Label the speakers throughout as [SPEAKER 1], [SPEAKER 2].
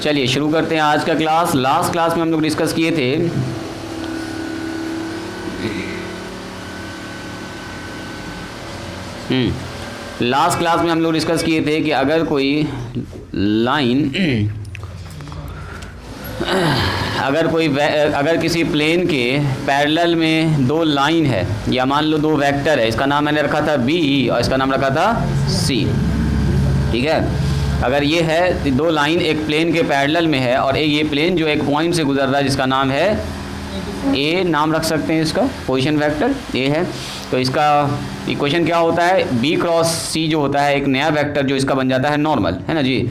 [SPEAKER 1] चलिए शुरू करते हैं आज का क्लास। लास्ट क्लास में हम लोग डिस्कस किए थे लास्ट क्लास में हम लोग डिस्कस किए थे कि अगर कोई लाइन अगर किसी प्लेन के पैरेलल में दो लाइन है या मान लो दो वेक्टर है, इसका नाम मैंने रखा था बी और इसका नाम रखा था सी, ठीक है। अगर ये है दो लाइन एक प्लेन के पैरेलल में है और ये प्लेन जो एक पॉइंट से गुजर रहा है जिसका नाम है ए, नाम रख सकते हैं इसका, पोजीशन वेक्टर ए है, तो इसका इक्वेशन क्या होता है, बी क्रॉस सी जो होता है एक नया वेक्टर जो इसका बन जाता है नॉर्मल, है ना जी।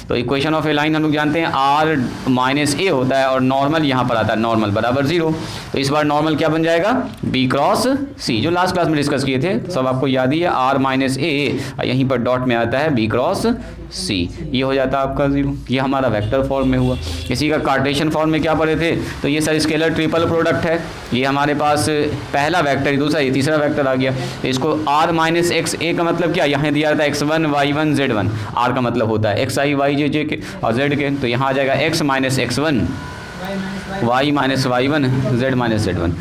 [SPEAKER 1] तो इक्वेशन ऑफ ए लाइन हम लोग जानते हैं आर माइनस ए होता है और नॉर्मल यहाँ पर आता है नॉर्मल बराबर 0। तो इस बार नॉर्मल क्या बन जाएगा, बी क्रॉस सी, जो लास्ट क्लास में डिस्कस किए थे, सब आपको याद ही है, आर माइनस ए, यहीं पर डॉट में आता है बी क्रॉस सी, ये हो जाता है आपका 0। ये हमारा वेक्टर फॉर्म में हुआ। इसी का कार्टेशियन फॉर्म में क्या पढ़े थे, तो ये सर स्केलर ट्रिपल प्रोडक्ट है, ये हमारे पास पहला वेक्टर, दूसरा ये तीसरा वेक्टर आ गया। तो इसको आर माइनस एक्स ए का मतलब क्या, यहाँ दिया था x1 y1 z1, आर का मतलब होता है xi y j के और z के, तो यहाँ आ जाएगा x minus x1 y minus y1 z minus z1।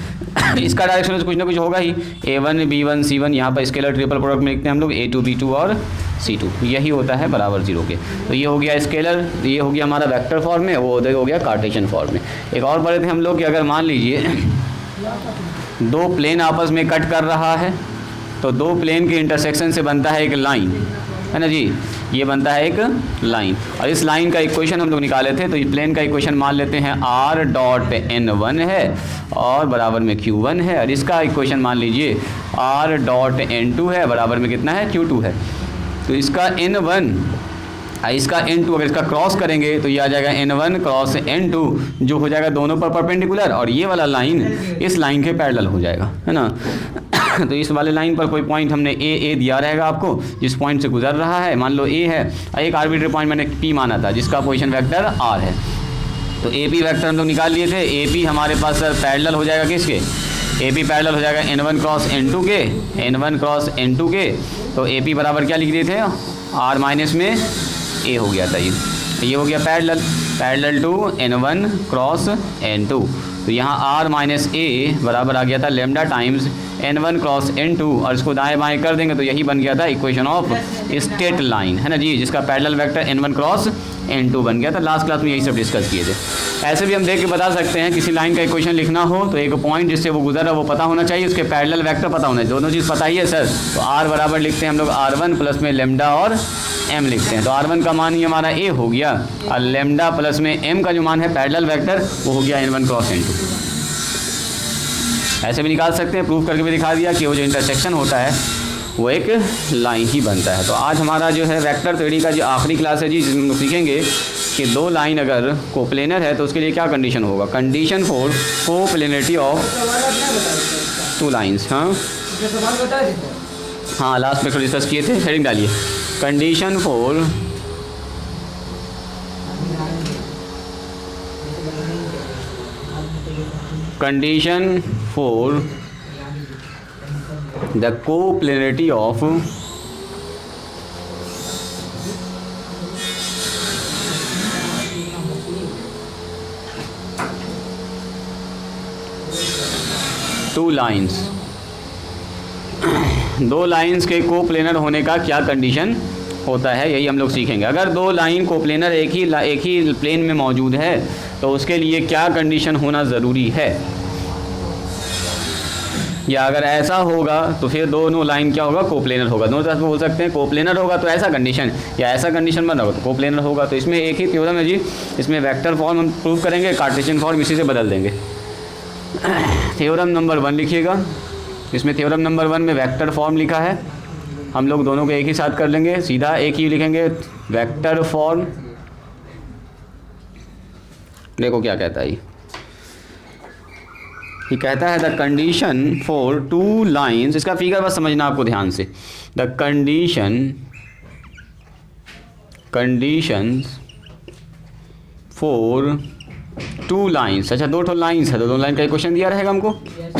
[SPEAKER 1] इसका डायरेक्शन में कुछ ना कुछ होगा ही, a1 b1 c1, यहाँ पर स्केलर ट्रिपल प्रोडक्ट में लिखते हैं हम लोग a2 b2 और c2, यही होता है बराबर 0 के। तो ये हो गया स्केलर, ये हो गया हमारा वेक्टर फॉर्म में, वो हो गया कार्टेशियन फॉर्म में। एक और पढ़े थे हम लोग कि अगर मान लीजिए दो प्लेन आपस में कट कर रहा है तो दो प्लेन के इंटरसेक्शन से बनता है एक लाइन, है ना जी, ये बनता है एक लाइन। और इस लाइन का इक्वेशन हम लोग निकाले थे, तो इस प्लेन का इक्वेशन मान लेते हैं r डॉट n1 है और बराबर में q1 है, और इसका इक्वेशन मान लीजिए r डॉट n2 है, बराबर में कितना है, q2 है। तो इसका n1 इसका n2 अगर इसका क्रॉस करेंगे तो ये आ जाएगा n1 क्रॉस n2, जो हो जाएगा दोनों पर परपेंडिकुलर, और ये वाला लाइन इस लाइन के पैरेलल हो जाएगा, है ना। तो इस वाले लाइन पर कोई पॉइंट हमने ए दिया रहेगा आपको, जिस पॉइंट से गुजर रहा है, मान लो ए है, एक आर्बिट्री पॉइंट मैंने पी माना था जिसका पोजीशन वेक्टर आर है। तो ए पी वैक्टर हम लोग निकाल लिए थे, ए पी हमारे पास सर पैरेलल हो जाएगा किसके, ए पी पैरेलल हो जाएगा n1 क्रॉस n2 के, n1 क्रॉस n2 के। तो ए पी बराबर क्या लिख दिए थे, आर माइनस में ए हो गया था, ये हो गया parallel to n1 cross n2। तो यहाँ आर माइनस ए बराबर आ गया था lambda times n1 cross n2, और इसको दाएं बाएं कर देंगे तो यही बन गया था इक्वेशन ऑफ स्ट्रेट लाइन, है ना जी, जिसका parallel vector n1 cross n2 बन गया था। लास्ट क्लास में यही सब डिस्कस किए थे। ऐसे भी हम देख के बता सकते हैं, किसी लाइन का इक्वेशन लिखना हो तो एक पॉइंट जिससे वो गुजर रहा है वो पता होना चाहिए, उसके पैरेलल वेक्टर पता होना चाहिए, दोनों चीज़ पता ही है सर। तो आर बराबर लिखते हैं हम लोग r1 प्लस में लेमडा और m लिखते हैं, तो r1 का मान ही हमारा a हो गया, और लेमडा प्लस में m का जो मान है पैरेलल वेक्टर वो हो गया n1 क्रॉस n2। ऐसे भी निकाल सकते हैं, प्रूफ करके भी दिखा दिया कि वो जो इंटरसेक्शन होता है वो एक लाइन ही बनता है। तो आज हमारा जो है वेक्टर थ्योरी का जो आखिरी क्लास है जी, जिसमें हम सीखेंगे कि दो लाइन अगर कोप्लेनर है तो उसके लिए क्या कंडीशन होगा, condition for coplanarity of two lines. हाँ लास्ट में डिस्कस किए थे, हेडिंग डालिए, condition for the coplanarity of two lines। दो लाइंस के कोप्लेनर होने का क्या कंडीशन होता है, यही हम लोग सीखेंगे। अगर दो लाइन कोप्लेनर एक ही प्लेन में मौजूद है तो उसके लिए क्या कंडीशन होना ज़रूरी है, या अगर ऐसा होगा तो फिर दोनों लाइन क्या होगा, कोप्लेनर होगा। दोनों तरफ बोल सकते हैं, कोप्लेनर होगा तो ऐसा कंडीशन, या ऐसा कंडीशन बना होगा तो कोप्लेनर होगा। तो इसमें एक ही थ्योरम है जी, इसमें वेक्टर फॉर्म हम प्रूव करेंगे, कार्टेशियन फॉर्म इसी से बदल देंगे। थ्योरम नंबर 1 लिखिएगा, इसमें थ्योरम नंबर 1 में वेक्टर फॉर्म लिखा है, हम लोग दोनों को एक ही साथ कर लेंगे, सीधा एक ही लिखेंगे, वेक्टर फॉर्म। देखो क्या कहता है ये कहता है the condition for two lines, इसका फिगर बस समझना आपको ध्यान से, the condition for two lines. अच्छा दो लाइंस है, तो दो लाइन का इक्वेशन दिया रहेगा हमको,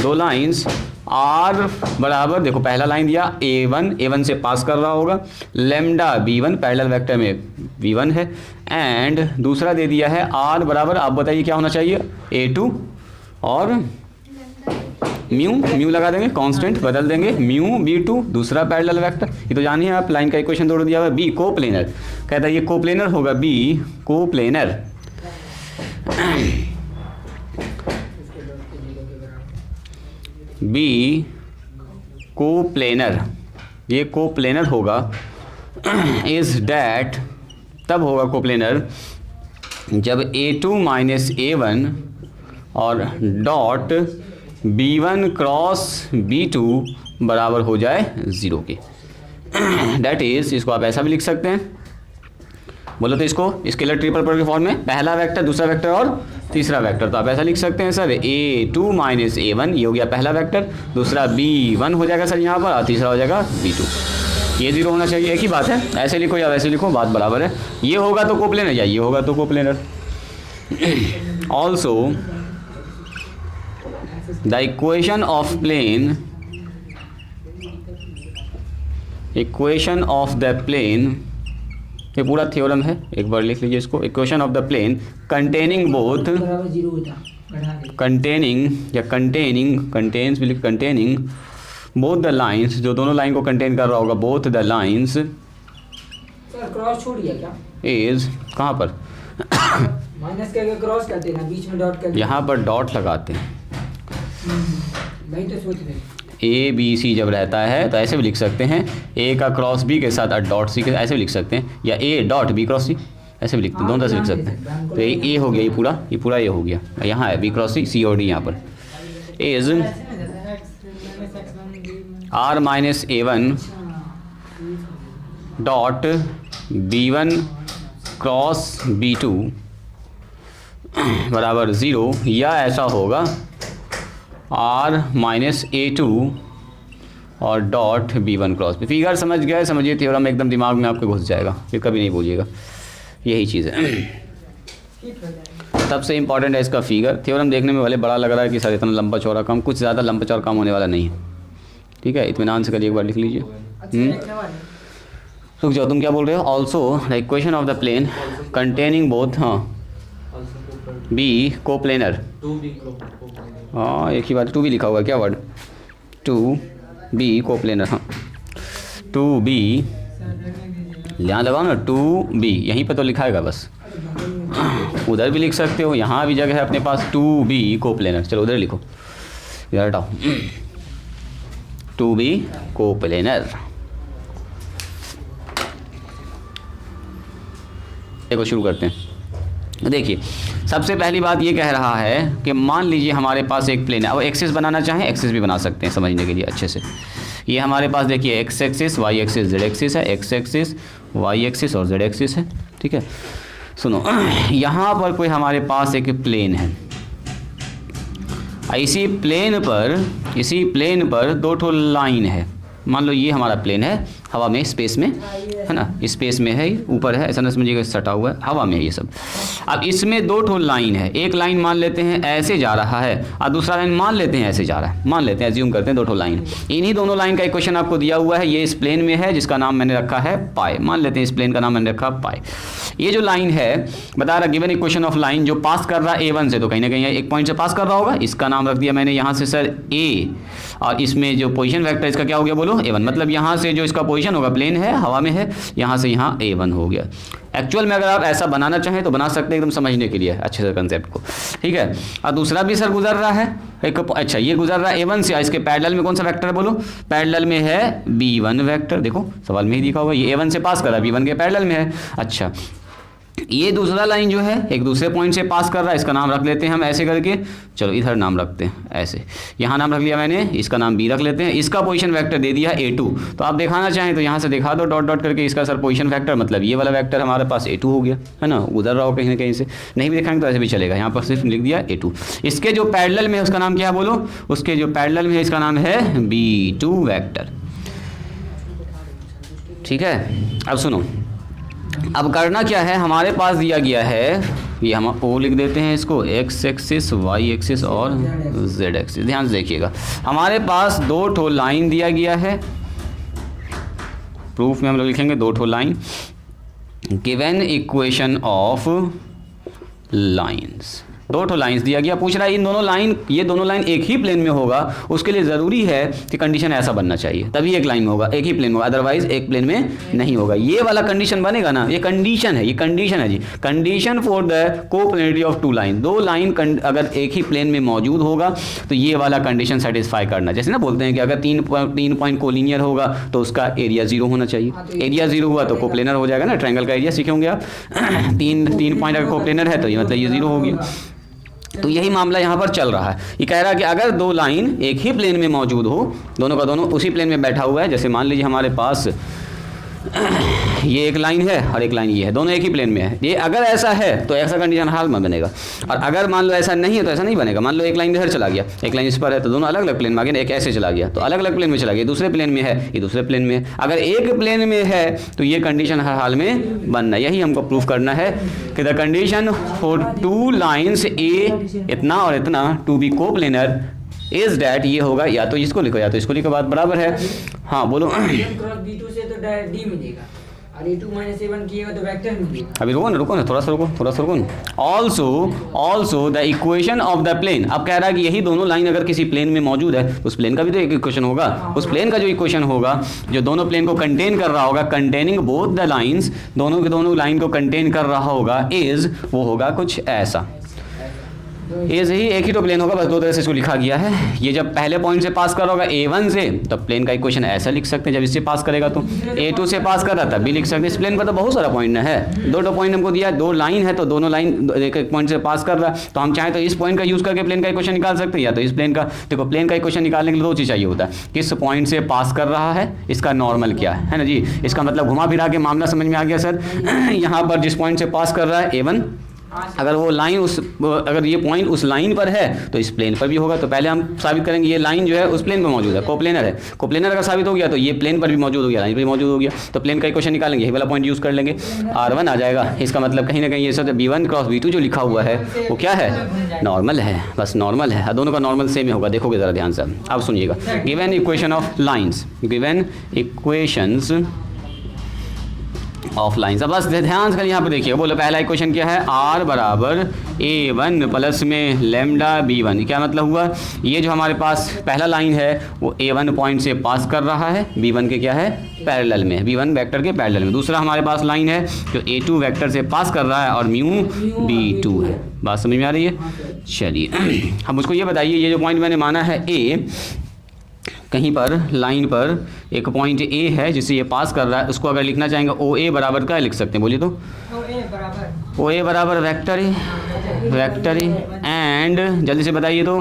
[SPEAKER 1] दो लाइंस आर बराबर, देखो पहला लाइन दिया A1 से पास कर रहा होगा, लेमडा B1 पैरेलल वेक्टर में V1 है, एंड दूसरा दे दिया है आर बराबर, आप बताइए क्या होना चाहिए, A2 और म्यू लगा देंगे, कांस्टेंट बदल देंगे, म्यू B2 दूसरा पैरेलल वेक्टर। ये तो जानिए आप, लाइन का इक्वेशन तोड़ दिया हुआ, बी कोप्लेनर, कहता है ये कोप्लेनर होगा, बी कोप्लेनर। बी कोप्लेनर, ये कोप्लेनर होगा, इज डैट, तब होगा कोप्लेनर जब A2 माइनस A1 और डॉट B1 क्रॉस B2 बराबर हो जाए 0 के। डैट इज, इसको आप ऐसा भी लिख सकते हैं, बोलो तो इसको स्केलर ट्रिपल प्रोडक्ट के फॉर्म में, पहला वेक्टर, दूसरा वेक्टर और तीसरा वेक्टर, तो आप ऐसा लिख सकते हैं सर, A2 माइनस A1 ये हो गया पहला वेक्टर, दूसरा B1 हो जाएगा सर यहाँ पर, और तीसरा हो जाएगा B2। ये 0 होना चाहिए, एक ही बात है, ऐसे लिखो या वैसे लिखो बात बराबर है। ये होगा तो कोप्लेनर या ये होगा तो coplanar. Also the equation of plane, equation of the plane, ये पूरा थ्योरम है, एक बार लिख लीजिए इसको, equation of the plane containing both, containing या कंटेन्स भी लिख, कंटेनिंग बोथ द लाइन्स, जो दोनों लाइन को कंटेन कर रहा होगा, बोथ द लाइन्स,
[SPEAKER 2] क्रॉस छूट गया क्या,
[SPEAKER 1] इज, कहाँ पर
[SPEAKER 2] माइनस करके क्रॉस करते हैं ना, बीच में डॉट करते हैं,
[SPEAKER 1] यहाँ पर डॉट लगाते हैं,
[SPEAKER 2] नहीं तो सोच रहे
[SPEAKER 1] ABC जब रहता है तो ऐसे भी लिख सकते हैं, A का क्रॉस B के साथ डॉट C के, ऐसे भी लिख सकते हैं, या A dot B cross C, ऐसे भी लिखते हैं, दोनों तरह से लिख सकते हैं। तो ये A हो गया, ये पूरा ये हो गया, यहाँ है B क्रॉस C और D, यहाँ पर is R minus A1 dot B1 cross B2 बराबर 0, या ऐसा होगा R माइनस A2 और डॉट B1 क्रॉस। फिगर समझ गए, समझिए थ्योरम एकदम दिमाग में आपके घुस जाएगा, फिर कभी नहीं भूलिएगा, यही चीज़ है। सबसे इंपॉर्टेंट है इसका फिगर। थ्योरम देखने में भले बड़ा लग रहा है कि सर इतना लंबा चौड़ा काम, कुछ ज़्यादा लंबा चौड़ा काम होने वाला नहीं है, ठीक है, इत्मीनान से करिए, एक बार लिख लीजिए। रुक जाओ, तुम क्या बोल रहे हो? Also the equation of the plane containing both, हाँ बी कोप्लेनर, हाँ एक ही बात, 2B लिखा हुआ है क्या वर्ड, 2B कोप्लेनर, हाँ 2B यहाँ लगाओ ना, 2B यहीं पर तो लिखाएगा बस, उधर भी लिख सकते हो, यहाँ भी जगह है अपने पास, 2B कोप्लेनर, चलो उधर लिखो, इधर हटाओ, 2B कोप्लेनर। देखो शुरू करते हैं। देखिए सबसे पहली बात ये कह रहा है कि मान लीजिए हमारे पास एक प्लेन है, अब एक्सिस बनाना चाहें एक्सिस भी बना सकते हैं समझने के लिए अच्छे से। ये हमारे पास देखिए X axis, Y axis, Z axis है, एक्स एक्सिस, वाई एक्सिस और जेड एक्सिस है, ठीक है। सुनो, यहाँ पर कोई हमारे पास एक प्लेन है, इसी प्लेन पर दो ठो लाइन है, मान लो ये हमारा प्लेन है, हवा में, स्पेस में है ना, स्पेस में है, ऊपर है, ऐसा ना समझिएगा सटा हुआ है, हवा में है ये सब। अब इसमें दो ठो लाइन है, एक लाइन मान लेते हैं ऐसे जा रहा है और दूसरा लाइन मान लेते हैं ऐसे जा रहा है, मान लेते हैं, एज्यूम करते हैं दो ठो लाइन। इन्हीं दोनों लाइन का इक्वेशन आपको दिया हुआ है, ये इस प्लेन में है जिसका नाम मैंने रखा है पाई, मान लेते हैं इस प्लेन का नाम मैंने रखा पाई। ये जो लाइन है बता रहा गिवन इक्वेशन ऑफ लाइन जो पास कर रहा है A1 से, तो कहीं ना कहीं एक पॉइंट से पास कर रहा होगा, इसका नाम रख दिया मैंने यहाँ से सर A, और इसमें जो पोजीशन वेक्टर इसका क्या हो गया बोलो, A1, मतलब यहाँ से जो इसका पोजीशन होगा, प्लेन है, हवा में है, यहाँ से यहाँ A1 हो गया। एक्चुअल में अगर आप ऐसा बनाना चाहें तो बना सकते हैं, एकदम समझने के लिए अच्छे से कंसेप्ट को, ठीक है। और दूसरा भी सर गुजर रहा है एक, अच्छा ये गुजर रहा है A1 से, इसके पैरेलल में कौन सा वेक्टर है बोलो, पैरेलल में है B1 वेक्टर, देखो सवाल में ही दिखा हुआ है, ये A1 से पास कर रहा है, B1 के पैरेलल में है। अच्छा ये दूसरा लाइन जो है एक दूसरे पॉइंट से पास कर रहा है, इसका नाम रख लेते हैं हम ऐसे करके, चलो इधर नाम रखते हैं ऐसे, यहाँ नाम रख लिया मैंने, इसका नाम B रख लेते हैं, इसका पोजीशन वेक्टर दे दिया A2, तो आप दिखाना चाहें तो यहाँ से दिखा दो डॉट डॉट करके, इसका सर पोजीशन वेक्टर मतलब ये वाला वेक्टर हमारे पास A2 हो गया है ना, उधर रहा हो कहीं ना कहीं से, नहीं भी दिखाएंगे तो ऐसे भी चलेगा, यहाँ पर सिर्फ लिख दिया A2। इसके जो पैरेलल में है उसका नाम क्या बोलो, उसके जो पैरेलल में है इसका नाम है B2 वेक्टर, ठीक है। अब सुनो, अब करना क्या है, हमारे पास दिया गया है ये हम ओ लिख देते हैं इसको, एक्स एक्सिस, वाई एक्सिस और जेड एक्सिस। ध्यान से देखिएगा, हमारे पास दो ठो लाइन दिया गया है, प्रूफ में हम लोग लिखेंगे दो ठो line, given equation of lines, दो ठो लाइंस दिया गया, पूछ रहा है इन दोनों लाइन, ये दोनों लाइन एक ही प्लेन में होगा, उसके लिए ज़रूरी है कि कंडीशन ऐसा बनना चाहिए, तभी एक लाइन में होगा, एक ही प्लेन में होगा, अदरवाइज एक प्लेन में नहीं होगा। ये वाला कंडीशन बनेगा ना, ये कंडीशन है, ये कंडीशन है जी, condition for the coplanarity of two line, दो लाइन अगर एक ही प्लेन में मौजूद होगा तो ये वाला कंडीशन सेटिस्फाई करना। जैसे ना बोलते हैं कि अगर तीन पॉइंट कोलिनियर होगा तो उसका एरिया 0 होना चाहिए, एरिया 0 हुआ तो कोप्लेनर हो जाएगा ना, ट्रायंगल का एरिया सीखे होंगे आप। तीन पॉइंट अगर कोप्लेनर है तो ये मतलब ये 0 हो गया। तो यही मामला यहाँ पर चल रहा है, ये कह रहा है कि अगर दो लाइन एक ही प्लेन में मौजूद हो, दोनों का दोनों उसी प्लेन में बैठा हुआ है, जैसे मान लीजिए हमारे पास ये एक लाइन है और एक लाइन ये है, दोनों एक ही प्लेन में है, ये अगर ऐसा है तो ऐसा कंडीशन हाल में बनेगा, और अगर मान लो ऐसा नहीं है तो ऐसा नहीं बनेगा। मान लो एक लाइन इधर चला गया, एक लाइन इस पर है, तो दोनों अलग अलग प्लेन में आ गए, एक ऐसे चला गया तो अलग अलग प्लेन में चला गया, दूसरे प्लेन में है ये दूसरे प्लेन में है। अगर एक प्लेन में है तो ये कंडीशन हर हाल में बनना, यही हमको प्रूफ करना है कि the condition for two lines a इतना और इतना to be coplanar is that, ये होगा, या तो इसको लिखो या तो इसको लिखो, बात बराबर है। हाँ बोलो।
[SPEAKER 2] क्रॉस B2 से तो D मिलेगा और A2 माइनस A1 किएगा तो वेक्टर मिलेगा।
[SPEAKER 1] अभी रुको ना थोड़ा सा रुको ना। Also the equation of the plane, अब कह रहा है कि यही दोनों लाइन अगर किसी प्लेन में मौजूद है तो उस प्लेन का भी तो एक इक्वेशन होगा, उस प्लेन का जो इक्वेशन होगा जो दोनों प्लेन को कंटेन कर रहा होगा, कंटेनिंग बोथ द लाइन्स, दोनों के दोनों लाइन को कंटेन कर रहा होगा, इज वो होगा कुछ ऐसा। एज ही एक ही तो प्लेन होगा, बस दो तरह से इसको लिखा गया है। ये जब पहले पॉइंट से पास कर रहा होगा A1 से, तो प्लेन का इक्वेशन ऐसा लिख सकते हैं, जब इससे पास करेगा तो A2 से पास कर रहा तब भी लिख सकते हैं। इस प्लेन पर तो बहुत सारा पॉइंट है, दो पॉइंट हमको दिया, दो लाइन है तो दोनों लाइन एक पॉइंट से पास कर रहा है, तो हम चाहें तो इस पॉइंट का यूज़ करके प्लेन का इक्वेशन निकाल सकते हैं, या तो इस प्लेन का। देखो प्लेन का इक्वेशन निकालने के लिए दो चीज़ चाहिए होता है, किस पॉइंट से पास कर रहा है, इसका नॉर्मल क्या है ना जी। इसका मतलब घुमा फिरा के मामला समझ में आ गया सर। यहाँ पर जिस पॉइंट से पास कर रहा है A1, अगर वो लाइन अगर ये पॉइंट उस लाइन पर है तो इस प्लेन पर भी होगा। तो पहले हम साबित करेंगे ये लाइन जो है उस प्लेन पर मौजूद है, कोप्लेनर है। कोप्लेनर अगर साबित हो गया तो ये प्लेन पर भी मौजूद हो गया, लाइन पर भी मौजूद हो गया, तो प्लेन का इक्वेशन निकालेंगे, ये वाला पॉइंट यूज़ कर लेंगे, R1 आ जाएगा। इसका मतलब कहीं ना कहीं ये सब B1 क्रॉस B2 जो लिखा हुआ है वो क्या है, नॉर्मल है, बस नॉर्मल है, दोनों का नॉर्मल सेम ही होगा। देखोगे ज़रा ध्यान से, अब सुनिएगा। Given equation of lines, given equations of lines, अब बस ध्यान से यहाँ पे देखिए। बोलो पहला इक्वेशन क्या है, R बराबर A1 प्लस में लैम्डा B1। क्या मतलब हुआ, ये जो हमारे पास पहला लाइन है वो A1 पॉइंट से पास कर रहा है, B1 के क्या है पैरेलल में, B1 वेक्टर के पैरेलल में। दूसरा हमारे पास लाइन है जो A2 वेक्टर से पास कर रहा है और म्यू B2 है। बात समझ में आ रही है? चलिए अब मुझको ये बताइए, ये जो पॉइंट मैंने माना है A, कहीं पर लाइन पर एक पॉइंट A है जिसे ये पास कर रहा है, उसको अगर लिखना चाहेंगे OA बराबर क्या लिख सकते हैं, बोलिए तो। OA बराबर वेक्टर ए एंड जल्दी से बताइए तो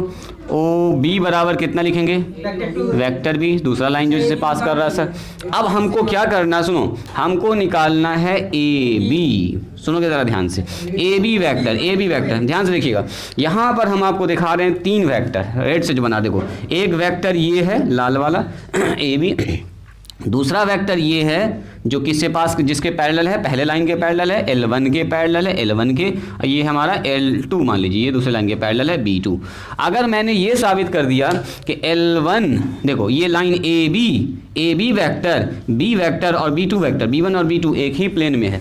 [SPEAKER 1] OB बराबर कितना लिखेंगे, वेक्टर बी, दूसरा लाइन जो जिसे पास कर रहा है सर। अब हमको क्या करना, सुनो, हमको निकालना है AB, सुनोगे ज़रा ध्यान से, AB वेक्टर ध्यान से देखिएगा। यहाँ पर हम आपको दिखा रहे हैं तीन वेक्टर, रेड से जो बना देखो, एक वेक्टर ये है लाल वाला AB, दूसरा वेक्टर ये है जो किससे पास, जिसके पैरेलल है, पहले लाइन के पैरेलल है, L1 के पैरेलल है, L1 के, ये हमारा L2 मान लीजिए, ये दूसरे लाइन के पैरेलल है B2। अगर मैंने ये साबित कर दिया कि L1 देखो ये line AB vector, B vector और B2 वेक्टर, B1 और B2 एक ही प्लेन में है,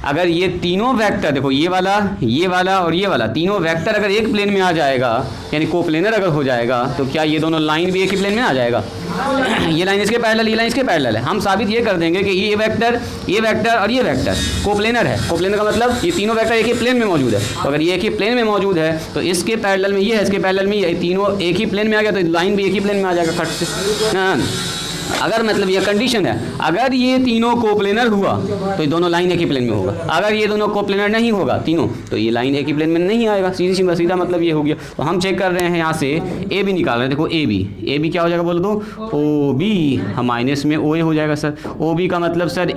[SPEAKER 1] अगर ये तीनों वेक्टर देखो, ये वाला और ये वाला तीनों वेक्टर अगर एक प्लेन में आ जाएगा, यानी कोप्लेनर अगर हो जाएगा, तो क्या ये दोनों लाइन भी एक ही प्लेन में आ जाएगा? ये लाइन इसके पैरेलल, ये लाइन इसके पैरेलल है। हम साबित ये कर देंगे कि ये वेक्टर और ये वेक्टर कोप्लेनर है। कोप्लेनर का मतलब ये तीनों वेक्टर एक ही प्लेन में मौजूद है, तो अगर ये एक ही प्लेन में मौजूद है तो इसके पैरेलल में ये है, इसके पैरेलल में ये, तीनों एक ही प्लेन में आ गया तो लाइन भी एक ही प्लेन में आ जाएगा खट से। अगर मतलब ये कंडीशन है, अगर ये तीनों कोप्लेनर हुआ तो ये दोनों लाइन एक ही प्लेन में होगा, अगर ये दोनों कोप्लेनर नहीं होगा तीनों, तो ये लाइन एक ही प्लेन में नहीं आएगा। सीधा मतलब ये हो गया। तो हम चेक कर रहे हैं यहाँ से AB निकाल रहे हैं। देखो AB क्या हो जाएगा बोलो तो, OB हम माइनस में OA हो जाएगा सर। OB का मतलब सर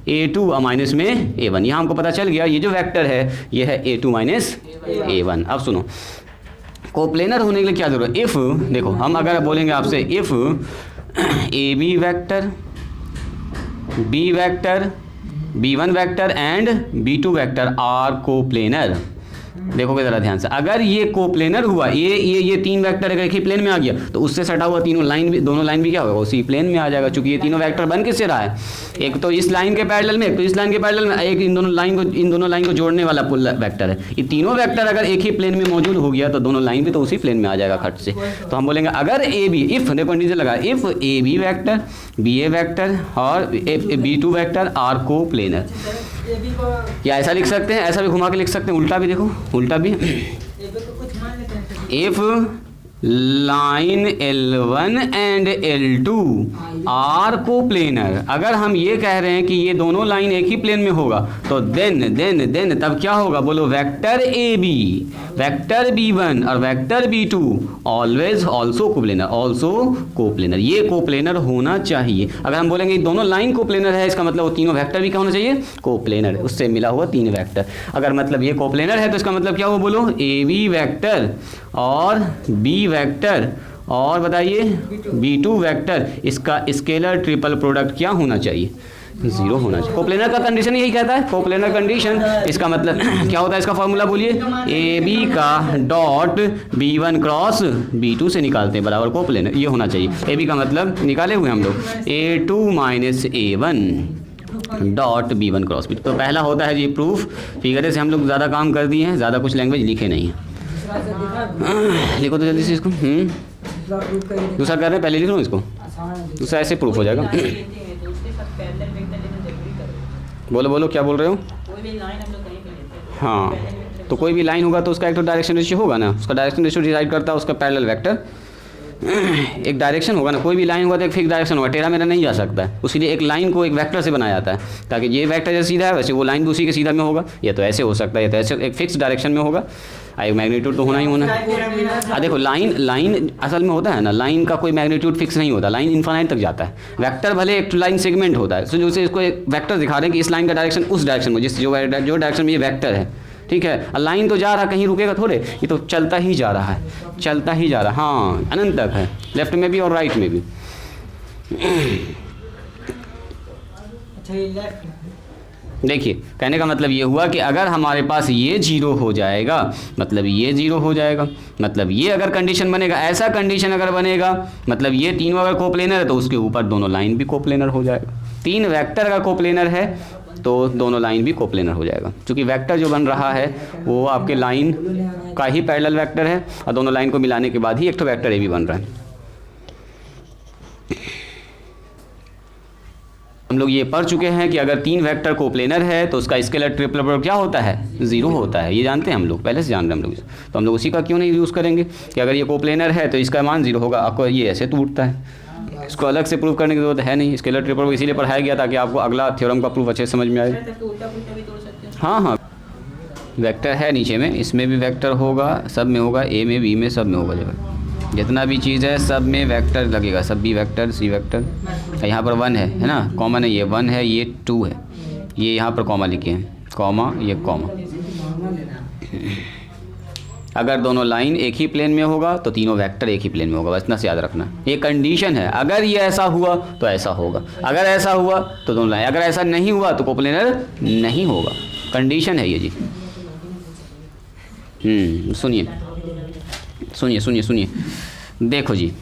[SPEAKER 1] A2 माइनस में A1। यहाँ हमको पता चल गया ये जो वेक्टर है ये है A2 माइनस A1। अब सुनो, कोप्लेनर होने के लिए क्या जरूरत है, इफ़ देखो हम अगर बोलेंगे आपसे if AB vector, B vector B1 vector and B2 vector are coplanar. देखोगे ज़रा ध्यान से, अगर ये कोप्लेनर हुआ, ये तीन वेक्टर अगर एक ही प्लेन में आ गया तो उससे सटा हुआ तीनों लाइन भी, दोनों लाइन भी क्या होगा, उसी प्लेन में आ जाएगा, क्योंकि ये तीनों वेक्टर बन किससे रहा है, एक तो इस लाइन के पैरेलल में, एक तो इस लाइन के पैरेलल में, एक इन दोनों लाइन को जोड़ने वाला पुल वेक्टर है। ये तीनों वेक्टर अगर एक ही प्लेन में मौजूद हो गया तो दोनों लाइन भी तो उसी प्लेन में आ जाएगा खट से। तो हम बोलेंगे अगर ए बी, इफ देखो कंडीशन लगा, if A B vector, B A vector और B2 वेक्टर आर कोप्लेनर। या ऐसा लिख सकते हैं, ऐसा भी घुमा के लिख सकते हैं, उल्टा भी देखो, उल्टा भी, if line L1 and L2 are coplanar, अगर हम ये कह रहे हैं कि ये दोनों लाइन एक ही प्लेन में होगा तो देन तब क्या होगा, बोलो vector A B, vector B1 और vector B2 always also coplanar, also coplanar, ये कोप्लेनर होना चाहिए। अगर हम बोलेंगे दोनों लाइन कोप्लेनर है, इसका मतलब वो तीनों वेक्टर भी क्या होना चाहिए, कोप्लेनर, उससे मिला हुआ तीन वेक्टर। अगर मतलब ये कोप्लेनर है तो इसका मतलब क्या हुआ, बोलो ए बी वेक्टर और बी वेक्टर और बताइए B2 वेक्टर, इसका स्केलर ट्रिपल प्रोडक्ट क्या होना चाहिए, 0 होना चाहिए। कोप्लेनर का कंडीशन यही कहता है, कोप्लेनर कंडीशन, इसका मतलब क्या होता है, इसका फॉर्मूला बोलिए, ए बी का डॉट B1 क्रॉस B2 से निकालते हैं बराबर कोप्लेनर, ये होना चाहिए। ए बी का मतलब निकाले हुए हम लोग, A2 minus A1 dot B1 cross B2। तो पहला होता है जी प्रूफ, फिगर से हम लोग ज़्यादा काम कर दिए हैं, ज़्यादा कुछ लैंग्वेज लिखे नहीं है। लिखो तो जल्दी से इसको, दूसरा कर रहे हैं, पहले लिख लो इसको, दूसरा ऐसे प्रूफ हो जाएगा। बोलो क्या बोल रहे हो, हाँ, तो कोई भी लाइन होगा तो उसका एक तो डायरेक्शन रेशियो होगा ना, उसका डायरेक्शन रेशियो डिसाइड करता है उसका पैरेलल वेक्टर, एक डायरेक्शन होगा ना, कोई भी लाइन होगा तो एक फिक्स डायरेक्शन होगा, टेढ़ा मेढ़ा नहीं जा सकता है, उसीलिए एक लाइन को एक वेक्टर से बनाया जाता है ताकि ये वेक्टर जैसे सीधा है वैसे वो लाइन भी उसी के सीधा में होगा, या तो ऐसे हो सकता है या तो ऐसे, एक फिक्स डायरेक्शन में होगा, मैग्नीट्यूड तो होना ही होना है। देखो लाइन असल में होता है ना, लाइन का कोई मैग्नीट्यूड फिक्स नहीं होता, लाइन इन्फाइनाइट तक जाता है, वेक्टर भले एक लाइन सेगमेंट होता है, तो जैसे इसको एक वेक्टर दिखा रहे हैं कि इस लाइन का डायरेक्शन उस डायरेक्शन में, जिस जो डायरेक्शन में ये वेक्टर है, ठीक है, लाइन तो जा रहा, कहीं रुकेगा थोड़े, ये तो चलता ही जा रहा है, चलता ही जा रहा है, हाँ अनंत तक है, लेफ्ट में भी और राइट में भी। देखिए कहने का मतलब ये हुआ कि अगर हमारे पास ये 0 हो जाएगा मतलब ये 0 हो जाएगा, मतलब ये अगर कंडीशन बनेगा, ऐसा कंडीशन अगर बनेगा मतलब ये तीनों अगर कोप्लेनर है तो उसके ऊपर दोनों लाइन भी कोप्लेनर हो जाएगा। तीन वेक्टर अगर कोप्लेनर है तो दोनों लाइन भी कोप्लेनर हो जाएगा, क्योंकि वेक्टर जो बन रहा है वो आपके लाइन का ही पैरेलल वेक्टर है और दोनों लाइन को मिलाने के बाद ही एक तो वेक्टर ए भी बन रहा है। हम लोग ये पढ़ चुके हैं कि अगर तीन वेक्टर कोप्लेनर है तो उसका स्केलर ट्रिपल प्रोडक्ट क्या होता है, 0 होता है, ये जानते हैं हम लोग, पहले से जान रहे हैं हम लोग, तो हम लोग उसी का क्यों नहीं यूज़ करेंगे कि अगर ये कोप्लेनर है तो इसका मान 0 होगा। आपको ये ऐसे टूटता है, इसको अलग से प्रूव करने की जरूरत है नहीं, स्केलर ट्रिपल इसीलिए पढ़ाया गया ताकि आपको अगला थ्योरम का प्रूफ अच्छे समझ में आए। हाँ वेक्टर है नीचे में, इसमें भी वेक्टर होगा, सब में होगा, ए में बी में सब में होगा, जितना भी चीज़ है सब में वेक्टर लगेगा, सब बी वेक्टर सी वेक्टर। यहाँ पर 1 है ना, कॉमन है, ये 1 है, ये 2 है, ये यहाँ पर कॉमा लिखे हैं, कॉमा ये कॉमा। अगर दोनों लाइन एक ही प्लेन में होगा तो तीनों वेक्टर एक ही प्लेन में होगा, बस इतना से याद रखना, ये कंडीशन है। अगर ये ऐसा हुआ तो ऐसा होगा, अगर ऐसा हुआ तो दोनों लाइन, अगर ऐसा नहीं हुआ तो कोप्लेनर नहीं होगा, कंडीशन है ये जी। सुनिए देखो जी,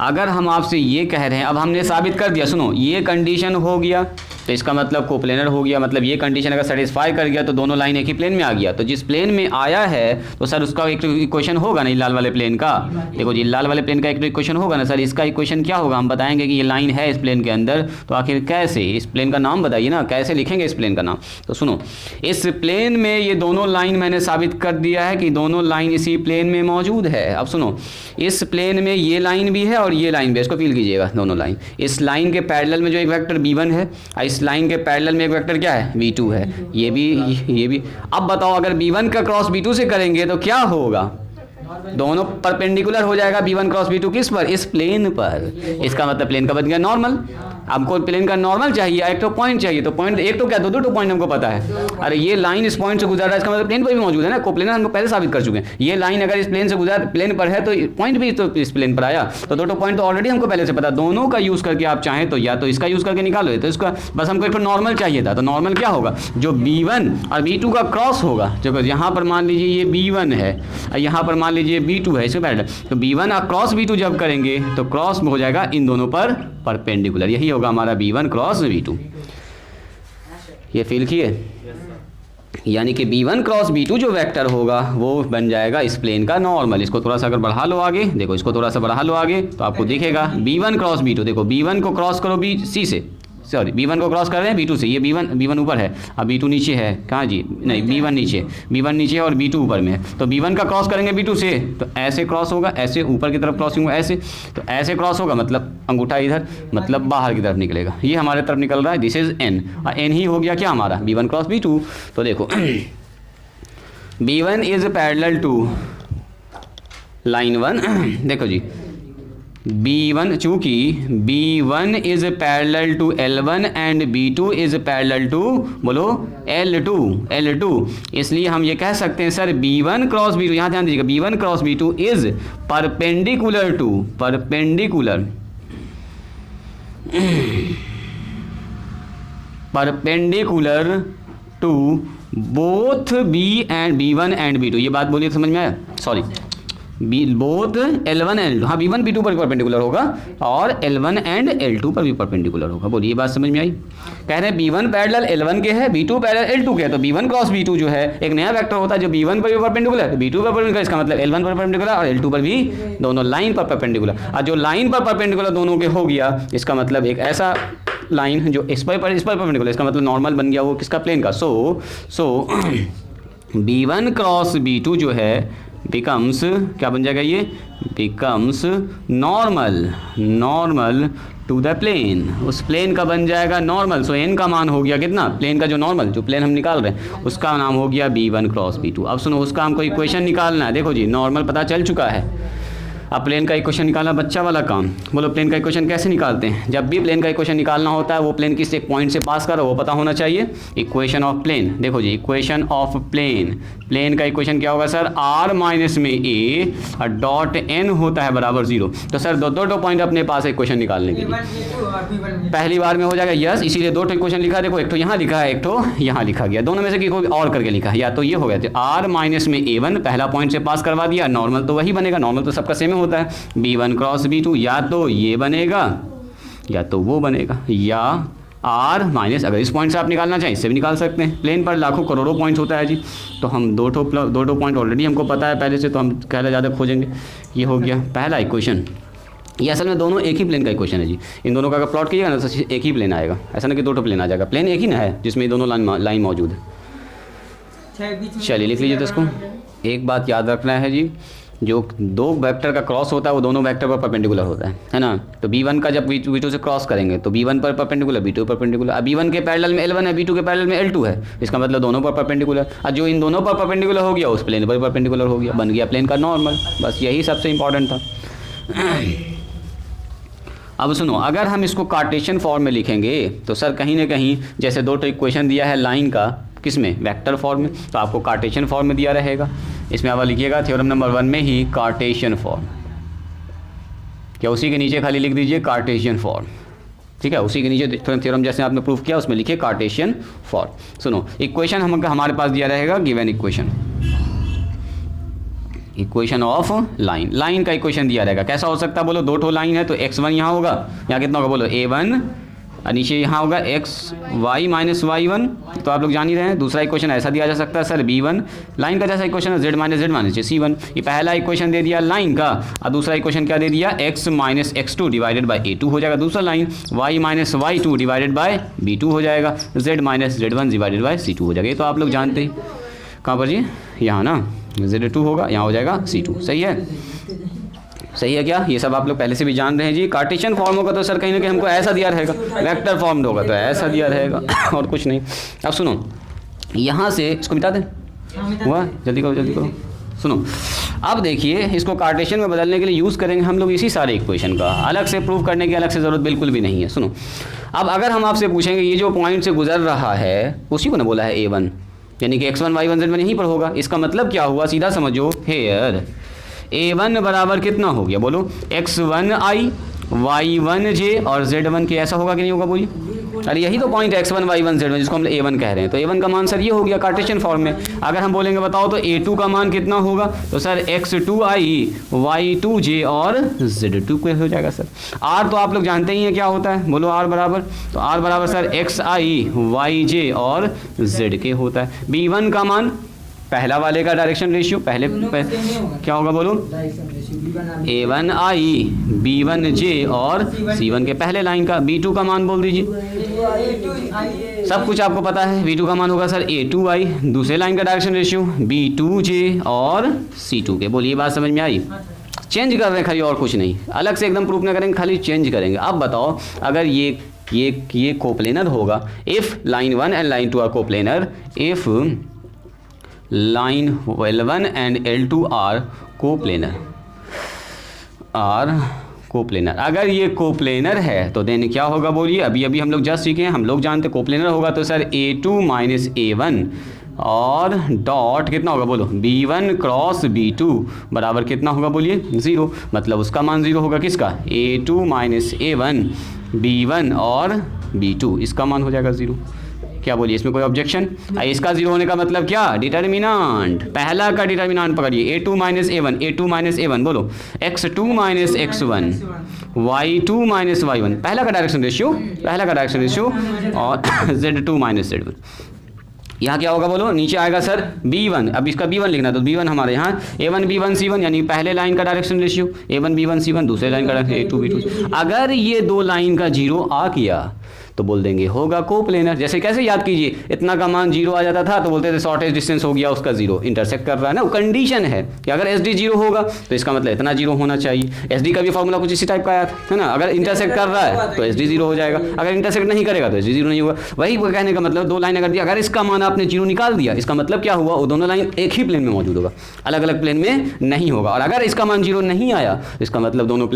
[SPEAKER 1] अगर हम आपसे ये कह रहे हैं, अब हमने साबित कर दिया, सुनो ये कंडीशन हो गया तो इसका मतलब कोप्लेनर हो गया, मतलब ये कंडीशन अगर सेटिस्फाई कर गया तो दोनों लाइन एक ही प्लेन में आ गया। तो जिस प्लेन में आया है तो सर उसका एक इक्वेशन होगा ना, लाल वाले प्लेन का, देखो जी लाल वाले प्लेन का एक इक्वेशन होगा ना सर, इसका इक्वेशन क्या होगा, हम बताएंगे कि ये लाइन है इस प्लेन के अंदर, तो आखिर कैसे, इस प्लेन का नाम बताइए ना, कैसे लिखेंगे इस प्लेन का नाम। तो सुनो, इस प्लेन में ये दोनों लाइन मैंने साबित कर दिया है कि दोनों लाइन इसी प्लेन में मौजूद है। अब सुनो, इस प्लेन में ये लाइन भी है और ये लाइन भी, इसको फील कीजिएगा, दोनों लाइन, इस लाइन के पैरेलल में जो एक वेक्टर B1 है, इस लाइन के पैरेलल में एक वेक्टर क्या है, B2 है, ये भी। अब बताओ अगर B1 का क्रॉस B2 से करेंगे तो क्या होगा, दोनों परपेंडिकुलर हो जाएगा B1 क्रॉस B2 किस पर, इस प्लेन पर, इसका मतलब प्लेन का बन गया नॉर्मल, आपको प्लेन का नॉर्मल चाहिए, एक तो पॉइंट चाहिए, तो पॉइंट एक तो क्या दो पॉइंट हमको पता है। अरे ये लाइन इस पॉइंट से गुजर रहा है, इसका मतलब प्लेन पर भी मौजूद है ना, कोप्लेनर हम पहले साबित कर चुके हैं। ये लाइन अगर इस प्लेन से प्लेन पर है तो पॉइंट भी तो इस प्लेन पर आया, तो दो पॉइंट तो ऑलरेडी हमको पहले से पता। दोनों का यूज करके आप चाहें तो या तो इसका यूज करके निकालो, तो इसका बस हमको एक तो नॉर्मल चाहिए था। तो नॉर्मल क्या होगा, जो B1 और B2 का क्रॉस होगा, जो यहाँ पर मान लीजिए ये B1 है और यहाँ पर मान लीजिए B2 है, इसके पैरेलल, तो B1 और क्रॉस B2 जब करेंगे तो क्रॉस हो जाएगा इन दोनों पर परपेंडिकुलर, यही होगा हमारा B1 क्रॉस B2। ये फील किए, यानी कि B1 क्रॉस B2 जो वेक्टर होगा वो बन जाएगा इस प्लेन का नॉर्मल। इसको थोड़ा सा अगर बढ़ा लो आगे, देखो इसको थोड़ा सा बढ़ा लो आगे तो आपको दिखेगा B1 क्रॉस B2। देखो B1 को क्रॉस करो C से, सॉरी B1 को क्रॉस कर रहे हैं B2 से, ये B1 ऊपर है और B2 नीचे है, कहाँ जी, नहीं B1 नीचे है और B2 ऊपर में है। तो B1 का क्रॉस करेंगे B2 से तो ऐसे क्रॉस होगा, ऐसे ऊपर की तरफ क्रॉसिंग होगा, ऐसे, तो ऐसे क्रॉस होगा मतलब अंगूठा इधर, मतलब बाहर की तरफ निकलेगा, ये हमारे तरफ निकल रहा है, दिस इज N, और N ही हो गया क्या हमारा B1 क्रॉस B2। तो देखो B1 is parallel to line 1, देखो जी B1, चूँकि B1 is parallel to L1 and B2 is parallel to, बोलो L2, इसलिए हम ये कह सकते हैं सर B1 क्रॉस B2, यहाँ ध्यान दीजिएगा, B1 cross B2 is perpendicular to both B1 and B2। ये बात बोलिए, समझ में आया, सॉरी बोथ L1 L2, हाँ B1 B2 पर परपेंडिकुलर होगा और L1 एंड L2 पर भी परपेंडिकुलर होगा। बोलिए, ये बात समझ में आई। कह रहे हैं B1 पैरेलल L1 के है, B2 पैरेलल L2 के है, तो B1 क्रॉस B2 जो है एक नया वेक्टर होता है जो B1 पर भी परपेंडिकुलर, B2 पर परपेंडिकुलर, इसका मतलब L1 पर परपेंडिकुलर और L2 पर भी, दोनों लाइन पर परपेंडिकुलर। और जो लाइन पर परपेंडिकुलर दोनों के हो गया, इसका मतलब एक ऐसा लाइन जो इस पर परपेंडिकुलर, इसका मतलब नॉर्मल बन गया वो किसका, प्लेन का। सो B1 क्रॉस B2 जो है बिकम्स, क्या बन जाएगा, ये becomes normal to the plane, उस प्लेन का बन जाएगा नॉर्मल। सो N का मान हो गया कितना, प्लेन का जो नॉर्मल, जो प्लेन हम निकाल रहे हैं उसका नाम हो गया B1 क्रॉस B2। अब सुनो, उसका हमको इक्वेशन निकालना है। देखो जी, नॉर्मल पता चल चुका है, अब प्लेन का इक्वेशन निकालना बच्चा वाला काम। बोलो प्लेन का इक्वेशन कैसे निकालते हैं। जब भी प्लेन का इक्वेशन निकालना होता है वो प्लेन किस एक पॉइंट से पास कर रहा है वो पता होना चाहिए। इक्वेशन ऑफ प्लेन, देखो जी, इक्वेशन ऑफ प्लेन का इक्वेशन क्या होगा सर, r माइनस में a और डॉट n होता है बराबर 0। तो सर दो पॉइंट अपने पास इक्वेशन निकालने के लिए पहली बार में हो जाएगा, यस, इसीलिए दो इक्वेशन लिखा है। देखो एक तो यहाँ लिखा है, एक तो यहाँ लिखा गया, दोनों में से कोई और करके लिखा है, या तो ये हो गया, तो r माइनस में a1 पहला पॉइंट से पास करवा दिया, नॉर्मल तो वही बनेगा, नॉर्मल तो सबका सेम होता है, B1 क्रॉस B2, या तो ये बनेगा या तो वो बनेगा, या R माइनस, अगर इस पॉइंट से आप निकालना चाहें इससे भी निकाल सकते हैं। प्लेन पर लाखों करोड़ों पॉइंट्स होता है जी, तो हम दो पॉइंट ऑलरेडी हमको पता है पहले से, तो हम कहना ज़्यादा खोजेंगे। ये हो गया पहला इक्वेशन। ये असल में दोनों एक ही प्लेन का इक्वेशन है जी, इन दोनों का अगर प्लॉट कीजिएगा ना तो एक ही प्लेन आएगा, ऐसा ना कि दो प्लेन आ जाएगा, प्लेन एक ही ना है जिसमें ये दोनों लाइन मौजूद है। चलिए लिख लीजिए इसको। एक बात याद रखना है जी, जो दो वेक्टर का क्रॉस होता है वो दोनों वेक्टर पर परपेंडिकुलर होता है ना। तो B1 का जब B2 से क्रॉस करेंगे तो B1 पर परपेंडिकुलर, B2 पर परपेंडिकुलर। अब B1 के पैरेलल में L1 है, B2 के पैरेलल में L2 है, इसका मतलब दोनों पर परपेंडिकुलर। और जो इन दोनों पर परपेंडिकुलर हो गया उस प्लेन पर परपेंडिकुलर हो गया, बन गया प्लेन का नॉर्मल। बस यही सबसे इंपॉर्टेंट था। अब सुनो, अगर हम इसको कार्टेशियन फॉर्म में लिखेंगे तो सर कहीं ना कहीं जैसे दो इक्वेशन दिया है लाइन का, किस में, वेक्टर फॉर्म में, तो आपको कार्टेशियन फॉर्म में दिया रहेगा। इसमें आप लिखिएगा थ्योरम नंबर 1 में ही कार्टेशियन फॉर्म, क्या उसी के नीचे खाली लिख दीजिए कार्टेशियन फॉर्म, ठीक है, उसी के नीचे थ्योरम जैसे आपने प्रूफ किया उसमें लिखिए कार्टेशियन फॉर्म। सुनो, इक्वेशन हमारे पास दिया रहेगा गिवन इक्वेशन ऑफ लाइन का इक्वेशन दिया रहेगा। कैसा हो सकता है बोलो, दो ठो लाइन है तो x1 यहाँ होगा, यहाँ कितना होगा बोलो a1, और नीचे यहाँ होगा xy माइनस y1, तो आप लोग जान ही रहे हैं। दूसरा इक्वेशन ऐसा दिया जा सकता है सर B1 लाइन का जैसा इक्वेशन है z माइनस c1, ये पहला इक्वेशन दे दिया लाइन का, और दूसरा इक्वेशन क्या दे दिया x minus x2 divided by a2 हो जाएगा दूसरा line, y minus y2 divided by b2 हो जाएगा, z minus z1 divided by c2 हो जाएगा। ये तो आप लोग जानते हैं, कहाँ पर जी, यहाँ ना z2 होगा, यहाँ हो जाएगा c2, सही है, सही है क्या, ये सब आप लोग पहले से भी जान रहे हैं जी। कार्टेशियन फॉर्म होगा तो सर कहीं ना कहीं हमको ऐसा दिया रहेगा, वेक्टर फॉर्म होगा तो ऐसा दिया रहेगा और कुछ नहीं। अब सुनो, यहाँ से इसको मिटा दें, हुआ, जल्दी करो। सुनो, अब देखिए इसको कार्टेशियन में बदलने के लिए यूज़ करेंगे हम लोग इसी सारे इक्वेशन का, अलग से प्रूव करने की अलग से ज़रूरत बिल्कुल भी नहीं है। सुनो, अब अगर हम आपसे पूछेंगे ये जो पॉइंट से गुजर रहा है उसी को ना बोला है A1, यानी कि x1 y1 z1 यहीं पर होगा। इसका मतलब क्या हुआ, सीधा समझो, हेयर A1 बराबर कितना हो गया, बोलो x1i y1j और z1 के, ऐसा होगा कि नहीं होगा, बोलिए। अरे यही तो पॉइंट है x1 y1 z1 जिसको हम A1 कह रहे हैं। तो A1 का मान सर ये हो गया कार्टेशियन फॉर्म में। अगर हम बोलेंगे बताओ तो A2 का मान कितना होगा, तो सर x2i y2j और z2 के हो जाएगा। सर r तो आप लोग जानते ही हैं क्या होता है, बोलो r बराबर, तो r बराबर सर xi yj और z के होता है। B1 का मान पहला वाले का डायरेक्शन रेशियो क्या होगा, बोलो A1i B1j और C1 के पहले लाइन का। B2 का मान बोल दीजिए, सब कुछ आपको पता है। B2 का मान होगा सर A2i, दूसरे लाइन का डायरेक्शन रेशियो B2j और C2 के। बोलिए बात समझ में आई। चेंज कर रहे हैं खाली, और कुछ नहीं, अलग से एकदम प्रूफ ना करेंगे, खाली चेंज करेंगे। अब बताओ अगर ये कोप्लेनर होगा, if line 1 and line 2 are coplanar, if line L1 and L2 are coplanar, अगर ये कोप्लेनर है तो देन क्या होगा, बोलिए। अभी हम लोग जस्ट सीखे हैं, हम लोग जानते कोप्लेनर होगा तो सर A2 माइनस A1 और डॉट कितना होगा, बोलो B1 क्रॉस B2 बराबर कितना होगा, बोलिए 0। मतलब उसका मान 0 होगा, किसका, A2 माइनस A1 B1 और B2, इसका मान हो जाएगा 0। क्या बोलिए, इसमें कोई ऑब्जेक्शन? इसका 0 होने का मतलब क्या, डिटर्मिनेंट, पहला का डिटर्मिनेंट पकड़िए, A2 माइनस A1 बोलो x2 minus x1 y2 minus y1, पहला का डायरेक्शन रेशियो और z2 माइनस z1। यहाँ क्या होगा, बोलो नीचे आएगा सर B1, अब इसका B1 लिखना, तो B1 हमारे यहाँ A1 B1 C1 यानी पहले लाइन का direction ratio A1 B1 C1, दूसरे लाइन का डायरेक्शन A2 B2। अगर ये दो लाइन का 0 आ गया तो बोल देंगे होगा कोप्लेनर। जैसे कैसे याद कीजिए, इतना का मान 0 आ जाता था तो बोलते थे शॉर्टेज डिस्टेंस हो गया उसका 0, इंटरसेक्ट कर रहा है ना, वो कंडीशन है कि अगर SD 0 होगा तो इसका मतलब इतना 0 होना चाहिए। SD का भी फॉर्मूला कुछ इसी टाइप का आया था, है ना, अगर इंटरसेक्ट कर रहा है तो SD 0 हो जाएगा, अगर इंटरसेक्ट नहीं करेगा तो SD 0 नहीं होगा। वही कहने का मतलब, दो लाइन अगर दिया, अगर इसका मान आपने 0 निकाल दिया, इसका मतलब क्या हुआ, वो दोनों लाइन एक ही प्लेन में मौजूद होगा, अलग अलग प्लेन में नहीं होगा। और अगर इसका मान 0 नहीं आया तो इसका मतलब दोनों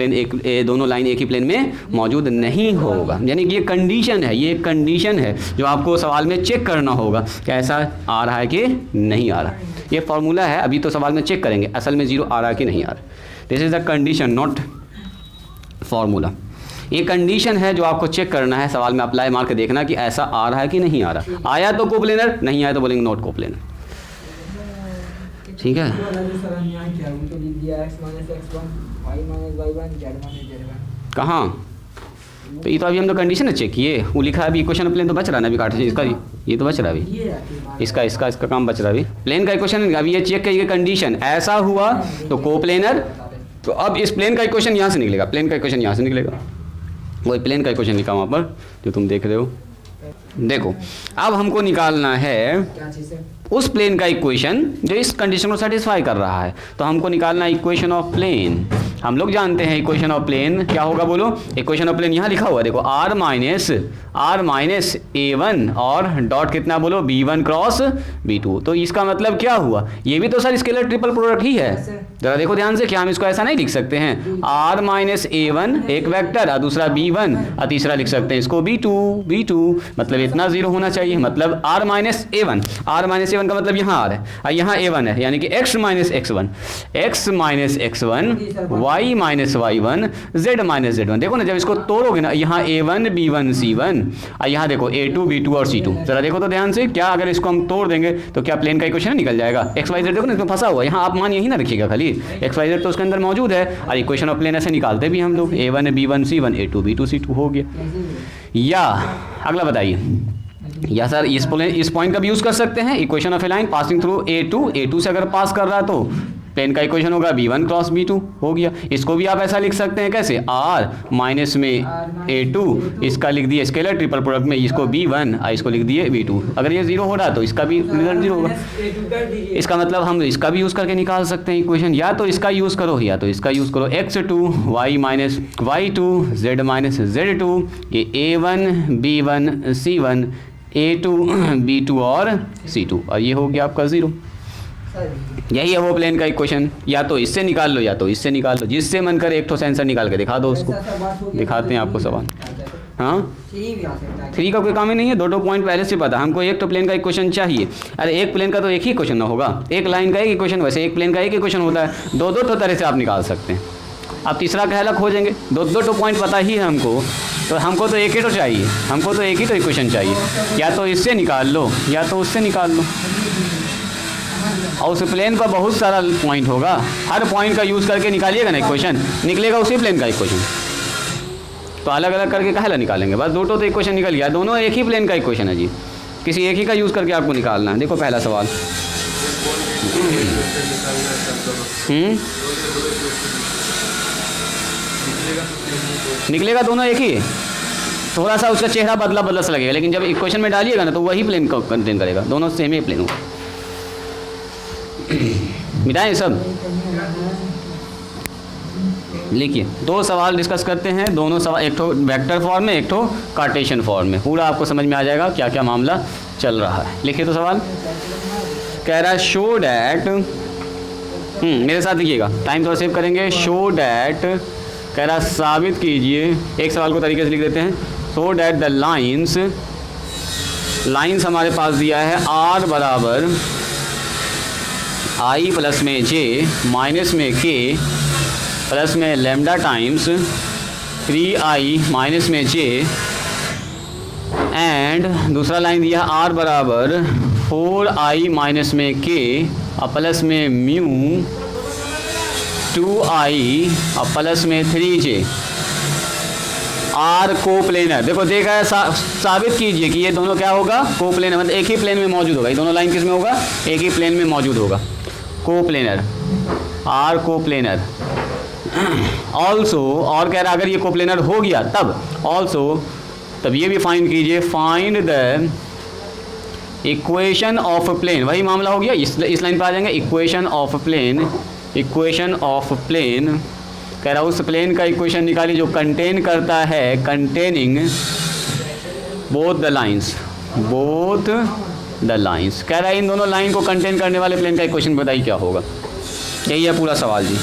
[SPEAKER 1] लाइन एक ही प्लेन में मौजूद नहीं होगा। यानी कि ये कंडीशन है, ये कंडीशन है जो आपको सवाल में चेक करना होगा कि ऐसा आ रहा है कि नहीं आ रहा। ये फॉर्मूला है, अभी तो सवाल में चेक करेंगे असल में 0 आ रहा है कि नहीं आ रहा। This is the condition, not formula. ये कंडीशन है जो आपको चेक करना है, सवाल में अप्लाई मार के देखना कि ऐसा आ रहा है कि नहीं आ रहा। आया तो कोप्लेनर, नहीं आया तो बोलेंगे नॉट कोप्लेनर। ठीक है, कहाँ, तो ये तो अभी हम तो कंडीशन है चेक किए, वो लिखा है अभी इक्वेशन ऑफ प्लेन तो बच रहा है ना अभी, काट इसका ये तो बच रहा है अभी, इसका काम बच रहा है अभी। प्लेन का इक्वेशन अभी ये चेक करिए, कंडीशन ऐसा हुआ तो कोप्लेनर। तो अब इस प्लेन का इक्वेशन यहाँ से निकलेगा, प्लेन का इक्वेशन यहाँ से निकलेगा, वही प्लेन का इक्वेशन लिखा वहाँ पर जो तुम देख रहे हो। देखो अब हमको निकालना है उस प्लेन का इक्वेशन जो इस कंडीशन को सेटिस्फाई कर रहा है। तो हमको निकालना है इक्वेशन ऑफ प्लेन। हम लोग जानते हैं इक्वेशन ऑफ प्लेन क्या होगा, बोलो। इक्वेशन ऑफ प्लेन यहाँ लिखा हुआ है, देखो r माइनस a1 और डॉट कितना, बोलो b1 क्रॉस b2। तो इसका मतलब क्या हुआ, ये भी तो सर स्केलर ट्रिपल प्रोडक्ट ही है। जरा देखो ध्यान से, क्या हम इसको ऐसा नहीं लिख सकते हैं, r माइनस a1 एक वेक्टर और दूसरा b1 और तीसरा लिख सकते हैं इसको b2, मतलब इतना 0 होना चाहिए। मतलब r माइनस a1 का मतलब यहाँ r है और यहाँ a1 है, यानी कि x minus x1 y minus y1 z minus z1। देखो ना, जब इसको तोड़ोगे ना, यहाँ a1 b1 c1 और यहाँ देखो a2 b2 और c2। जरा देखो तो ध्यान से, क्या अगर इसको हम तोड़ देंगे तो क्या प्लेन का इक्वेशन निकल जाएगा। x y z देखो ना इसमें फंसा हुआ है, यहाँ आप मान यही ना रखिएगा, खाली x y z तो उसके अंदर मौजूद है। और इक्वेशन ऑफ प्लेन ऐसे निकालते भी हम लोग, a1 b1 c1 a2 b2 c2 हो गया। या अगला बताइए, या सर इस पॉइंट का भी यूज़ कर सकते हैं, equation of a line passing through a2 से अगर पास कर रहा है तो प्लेन का इक्वेशन होगा b1 क्रॉस b2 हो गया। इसको भी आप ऐसा लिख सकते हैं, कैसे, r माइनस में a2, इसका लिख दिए स्केलर ट्रिपल प्रोडक्ट में, इसको b1 और इसको लिख दिए b2। अगर ये 0 हो रहा है तो इसका भी रिजल्ट 0 होगा। इसका मतलब हम इसका भी यूज़ करके निकाल सकते हैं इक्वेशन, या तो इसका यूज़ करो या तो इसका यूज़ करो। x2 y minus y2 z minus z2, ये a1 b1 c1 a2 b2 और c2, और ये हो गया आपका 0। यही है वो प्लेन का इक्वेशन। या तो इससे निकाल लो या तो इससे निकाल लो, जिससे मन करे एक तो सेंसर निकाल के दिखा दो उसको। दिखाते हैं आपको सवाल। हाँ, 3 का कोई काम ही नहीं है, दो पॉइंट पहले से पता। हमको एक तो प्लेन का इक्वेशन चाहिए। अरे एक प्लेन का तो एक ही इक्वेशन ना होगा, एक लाइन का एक इक्वेशन, वैसे एक प्लेन का एक इक्वेशन होता है। दो तो तरह से आप निकाल सकते हैं। अब तीसरा कहला खोजेंगे, दो पॉइंट पता ही है हमको, तो हमको तो एक ही तो चाहिए, हमको तो एक ही तो इक्वेशन चाहिए। या तो इससे निकाल लो या तो उससे निकाल लो। और उस प्लेन का बहुत सारा पॉइंट होगा, हर पॉइंट का यूज़ करके निकालिएगा ना इक्वेशन, निकलेगा उसी प्लेन का इक्वेशन। तो अलग अलग करके काहे ला निकालेंगे, बस दो तो इक्वेशन निकल गया, दोनों एक ही प्लेन का इक्वेशन है जी, किसी एक ही का यूज़ करके आपको निकालना है। देखो पहला सवाल, निकलेगा दोनों एक ही, थोड़ा सा उसका चेहरा बदला बदला सा लगेगा, लेकिन जब इक्वेशन में डालिएगा ना तो वही प्लेन को कंटेन करेगा, दोनों सेम ही प्लेन होगा। मिटाएं सब, लिखिए। दो सवाल डिस्कस करते हैं, दोनों सवाल, एक तो वेक्टर फॉर्म में, एक तो कार्टेशियन फॉर्म में। पूरा आपको समझ में आ जाएगा क्या क्या मामला चल रहा है। लिखिए तो सवाल कह रहा है शो डैट, मेरे साथ लिखिएगा, टाइम थोड़ा सेव करेंगे। शो डैट कह रहा साबित कीजिए, एक सवाल को तरीके से लिख देते हैं। शो डैट द लाइन्स हमारे पास दिया है r बराबर i प्लस में j माइनस में k प्लस में लेमडा टाइम्स 3i माइनस में j, एंड दूसरा लाइन दिया r बराबर 4i माइनस में k और प्लस में म्यू 2i और प्लस में 3j। आर कोप्लेनर, देखो देखा है, साबित कीजिए कि ये दोनों क्या होगा, कोप्लेनर, मतलब एक ही प्लेन में मौजूद होगा। ये दोनों लाइन किस में होगा, एक ही प्लेन में मौजूद होगा, कोप्लेनर, आर कोप्लेनर। ऑल्सो, और कह रहा अगर ये कोप्लेनर हो गया तब ऑल्सो, तब ये भी फाइंड कीजिए, find the equation of plane, वही मामला हो गया। इस लाइन पर आ जाएंगे, equation of plane, equation of plane कह रहा उस प्लेन का इक्वेशन निकालिए जो कंटेन करता है, containing both the lines, both the lines. कह रहा है इन दोनों लाइन को कंटेन करने वाले प्लेन का इक्वेशन बताइए क्या होगा। यही है पूरा सवाल जी।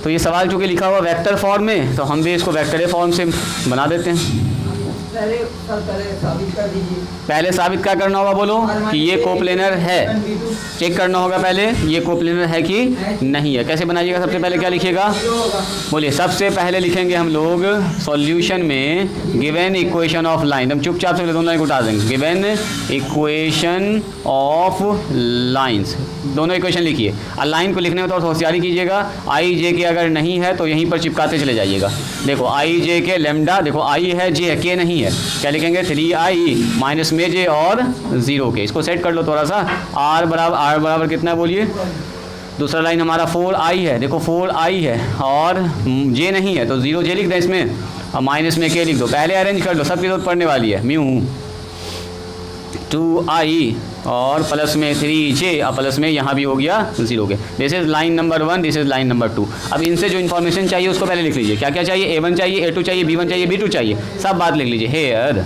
[SPEAKER 1] तो ये सवाल चूँकि लिखा हुआ वेक्टर फॉर्म में, तो हम भी इसको वेक्टर फॉर्म से बना देते हैं। पहले साबित क्या करना होगा, बोलो कि ये कोप्लेनर है, चेक करना होगा पहले ये कोप्लेनर है कि नहीं है। कैसे बनाइएगा, सबसे पहले क्या लिखिएगा, बोलिए। सबसे पहले लिखेंगे हम लोग सॉल्यूशन में गिवन इक्वेशन ऑफ लाइन, हम चुपचाप से दोनों लाइन को उठा देंगे, गिवन इक्वेशन ऑफ लाइंस, दोनों इक्वेशन लिखिए। और लाइन को लिखने में थोड़ा होशियारी कीजिएगा, आई जे के अगर नहीं है तो यहीं पर चिपकाते चले जाइएगा। देखो आई जे के लेमडा, देखो आई है, जे है, के नहीं है, क्या लिखेंगे 3i माइनस में जे और 0 के। इसको सेट कर लो थोड़ा सा। r बराबर कितना बोलिए, दूसरा लाइन हमारा 4i है, देखो 4i है और j नहीं है तो 0j लिख दें इसमें, और माइनस में k लिख दो। पहले अरेंज कर लो, सबकी जरूरत पड़ने वाली है। म्यू 2i और प्लस में 3j और प्लस में यहाँ भी हो गया 0 के। This is line number 1, this is line number 2। अब इनसे जो इन्फॉर्मेशन चाहिए उसको पहले लिख लीजिए। क्या क्या चाहिए, a1 चाहिए, a2 चाहिए, b1 चाहिए, b2 चाहिए, सब बात लिख लीजिए। हेयर,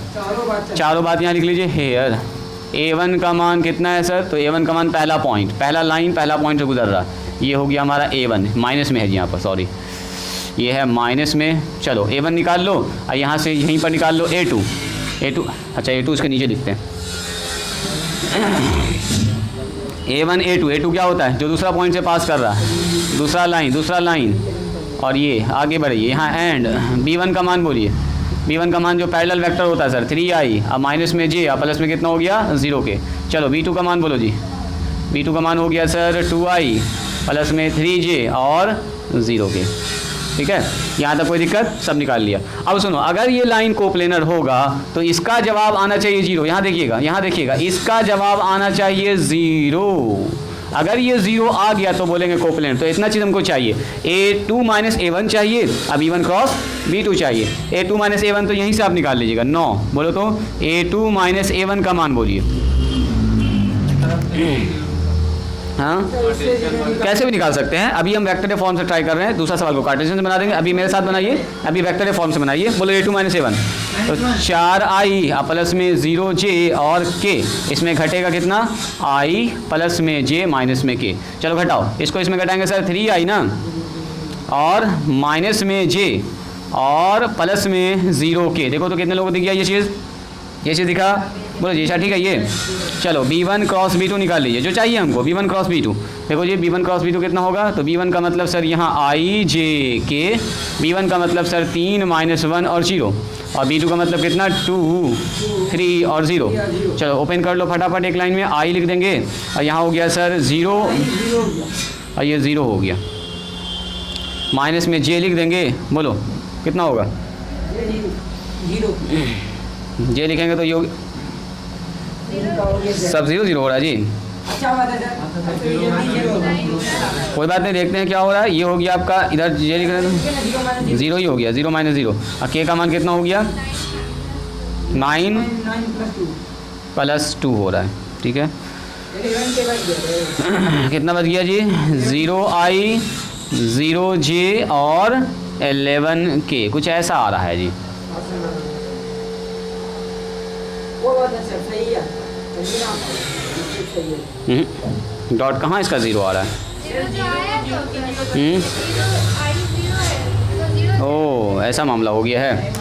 [SPEAKER 1] चारों बात यहाँ लिख लीजिए। हेयर a1 का मान कितना है सर, तो a1 का मान पहला पॉइंट, पहला लाइन पहला पॉइंट से गुजर रहा, ये हो गया हमारा a1, माइनस में है जी यहाँ पर, सॉरी ये है माइनस में। चलो a1 निकाल लो और यहाँ से यहीं पर निकाल लो a2, अच्छा a2 इसके नीचे लिखते हैं। a1 a2 क्या होता है, जो दूसरा पॉइंट से पास कर रहा है, दूसरा लाइन, और ये आगे बढ़िए यहाँ एंड। b1 का मान बोलिए, b1 का मान जो पैरेलल वेक्टर होता है सर 3i और माइनस में j और प्लस में कितना हो गया 0 के। चलो b2 का मान बोलो जी, b2 का मान हो गया सर 2i प्लस में 3j और 0 के। ठीक है, यहाँ तक कोई दिक्कत, सब निकाल लिया। अब सुनो, अगर ये लाइन कोप्लेनर होगा तो इसका जवाब आना चाहिए 0। यहाँ देखिएगा, इसका जवाब आना चाहिए 0। अगर ये 0 आ गया तो बोलेंगे कोप्लेनर। तो इतना चीज़ हमको चाहिए, a2 माइनस a1 चाहिए, अब b1 क्रॉस b2 चाहिए। a2 माइनस a1 तो यहीं से आप निकाल लीजिएगा 9, बोलो तो a2 माइनस a1 का मान बोलिए। हाँ, कैसे भी निकाल सकते हैं। अभी हम वेक्टर फॉर्म से ट्राई कर रहे हैं, दूसरा सवाल को कार्टेशियन से बना देंगे। अभी मेरे साथ बनाइए, अभी वेक्टर फॉर्म से बनाइए। बोलो a2 - a1, तो 4i प्लस में 0j और k, इसमें घटेगा कितना, i प्लस में j माइनस में k। चलो घटाओ, इसको इसमें घटाएंगे सर 3i ना, और माइनस में j और प्लस में 0k। देखो तो कितने लोगों को दिख गया ये चीज़ दिखा। बोलो जी अच्छा ठीक है ये। चलो b1 क्रॉस b2 निकाल लीजिए, जो चाहिए हमको b1 क्रॉस b2। देखो जी b1 क्रॉस b2 कितना होगा, तो b1 का मतलब सर यहाँ i j k, b1 का मतलब सर 3 - 1 और 0, और b2 का मतलब कितना 2 3 और 0। चलो ओपन कर लो फटाफट, एक लाइन में i लिख देंगे, और यहाँ हो गया सर 0 और ये 0 हो गया, माइनस में j लिख देंगे। बोलो कितना होगा, j लिखेंगे तो ये सब 0 0 हो रहा है जी।
[SPEAKER 2] अच्छा बात है सर,
[SPEAKER 1] कोई बात नहीं, देखते हैं क्या हो रहा है। ये हो गया आपका, इधर जे लिख रहे हैं 0 ही हो गया, 0 - 0। और के का मान कितना हो गया, 9 + 2 हो रहा है, ठीक है। कितना बच गया जी, 0i 0j और 11k, कुछ ऐसा आ रहा है जी।
[SPEAKER 2] वो बात है सर, सही है, सही है।
[SPEAKER 1] डॉट कहाँ इसका 0 आ रहा है, ओ ऐसा मामला हो गया है।